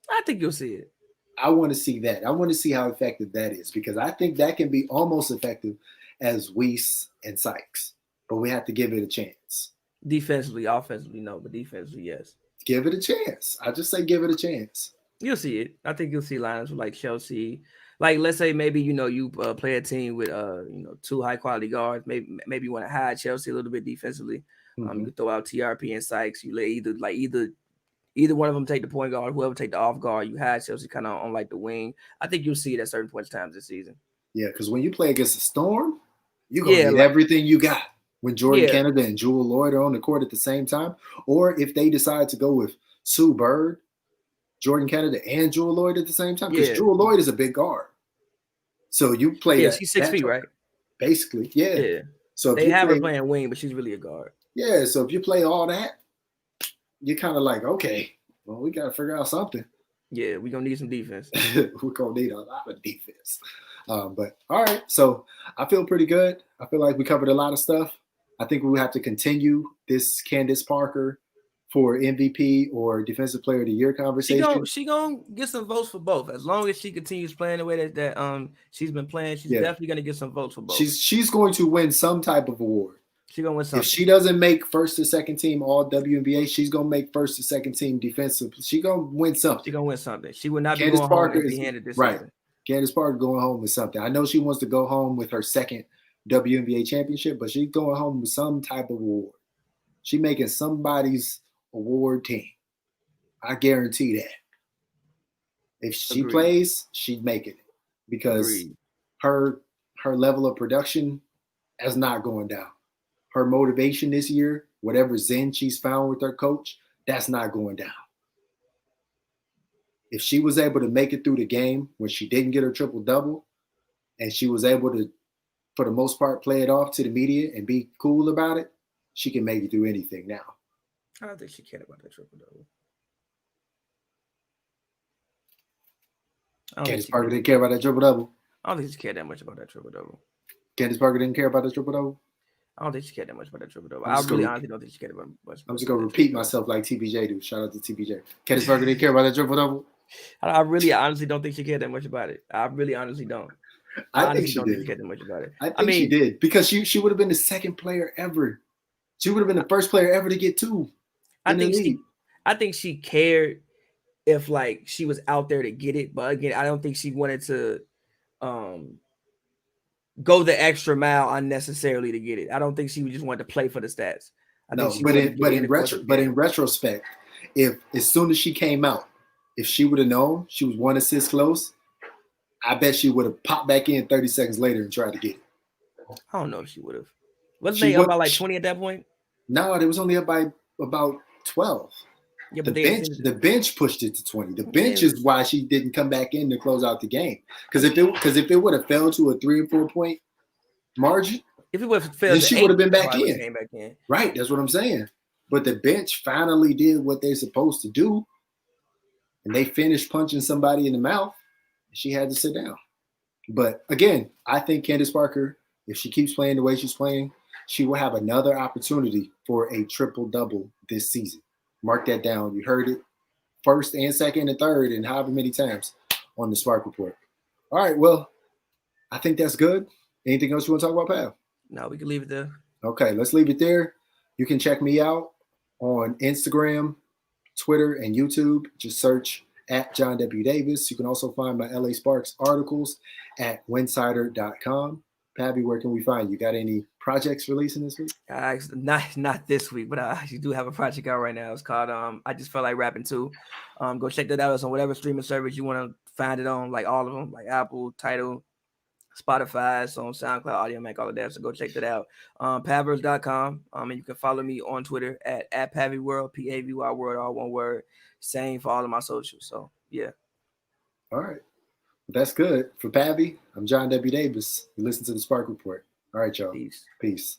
I think you'll see it. I want to see that. I want to see how effective that is, because I think that can be almost effective as Weiss and Sykes, but we have to give it a chance. Defensively, offensively, no, but defensively, yes. Give it a chance. I just say give it a chance. You'll see it. I think you'll see lineups with like Chelsea. Like, let's say maybe, you play a team with, two high-quality guards. Maybe you want to hide Chelsea a little bit defensively. Mm-hmm. You throw out TRP and Sykes. You let either one of them take the point guard, whoever take the off guard. You hide Chelsea kind of on like the wing. I think you'll see it at certain points in times this season. Yeah, because when you play against the Storm, you're going to need everything you got. When Jordan Canada and Jewel Lloyd are on the court at the same time, or if they decide to go with Sue Bird, Jordan Canada, and Jewel Lloyd at the same time, because Jewel Lloyd is a big guard. So you play that. She's 6 feet, right? Basically, yeah. So they have her playing wing, but she's really a guard. Yeah, so if you play all that, you're kind of like, okay, well, we got to figure out something. Yeah, we're going to need some defense. We're going to need a lot of defense. But all right, so I feel pretty good. I feel like we covered a lot of stuff. I think we will have to continue this Candace Parker for MVP or Defensive Player of the Year conversation. She gonna get some votes for both. As long as she continues playing the way that she's been playing, she's definitely gonna get some votes for both. She's going to win some type of award. She's gonna win something. If she doesn't make first or second team All WNBA, she's gonna make first or second team defensive. She's gonna win something. She's gonna win something. She would not be going home empty-handed this season. Candace Parker going home with something. I know she wants to go home with her second WNBA championship, but she's going home with some type of award. She's making somebody's award team. I guarantee that. If she plays, she's making it, because her level of production is not going down. Her motivation this year, whatever zen she's found with her coach, that's not going down. If she was able to make it through the game when she didn't get her triple-double, and she was able to, for the most part, play it off to the media and be cool about it, she can make it through anything now. I don't think she cared about that triple-double. Candace Parker didn't care about that triple-double? I don't think she cared that much about that triple-double. Candace Parker didn't care about that triple-double? I don't think she cared that much about that triple-double. I really honestly don't think she cared about much. I'm just going to repeat myself like TBJ do. Shout out to TBJ. Candace Parker didn't care about that triple-double? I really honestly don't think she cared that much about it. I really honestly don't. I think she did. Cared that much about it. I mean, she did, because she would have been the second player ever. She would have been the first player ever to get two. I think she cared if like she was out there to get it, but again, I don't think she wanted to go the extra mile unnecessarily to get it. I don't think she just wanted to play for the stats. In retrospect, if as soon as she came out, if she would have known she was 1 assist close, I bet she would have popped back in 30 seconds later and tried to get it. I don't know if she would have. Wasn't they up by like 20 at that point? No, they was only up by about 12. Yeah, but the bench pushed it to 20. The bench is why she didn't come back in to close out the game. Because if it would have fell to a 3 or 4 point margin, if it would have failed, then she would have been back in. Right, that's what I'm saying. But the bench finally did what they're supposed to do, and they finished punching somebody in the mouth. She had to sit down. But again, I think Candace Parker, if she keeps playing the way she's playing, she will have another opportunity for a triple-double this season. Mark that down. You heard it first and second and third and however many times on the Spark Report. All right, well, I think that's good. Anything else you want to talk about, Pal? No, we can leave it there. Okay, let's leave it there. You can check me out on Instagram, Twitter, and YouTube. Just search at John W. Davis. You can also find my LA Sparks articles at winsider.com. Pabby, where can we find you? Got any projects releasing this week? Not this week, but I actually do have a project out right now. It's called I Just Felt Like Rapping Too. Go check that out. It's on whatever streaming service you want to find it on like all of them, like Apple, Tidal, Spotify, so on SoundCloud, Audio Mac, all of that. So go check that out. Pavers.com. And you can follow me on Twitter at PavyWorld, PAVY World, all one word. Same for all of my socials. So yeah. All right. That's good. For Pavy, I'm John W. Davis. You listen to the Spark Report. All right, y'all. Peace. Peace.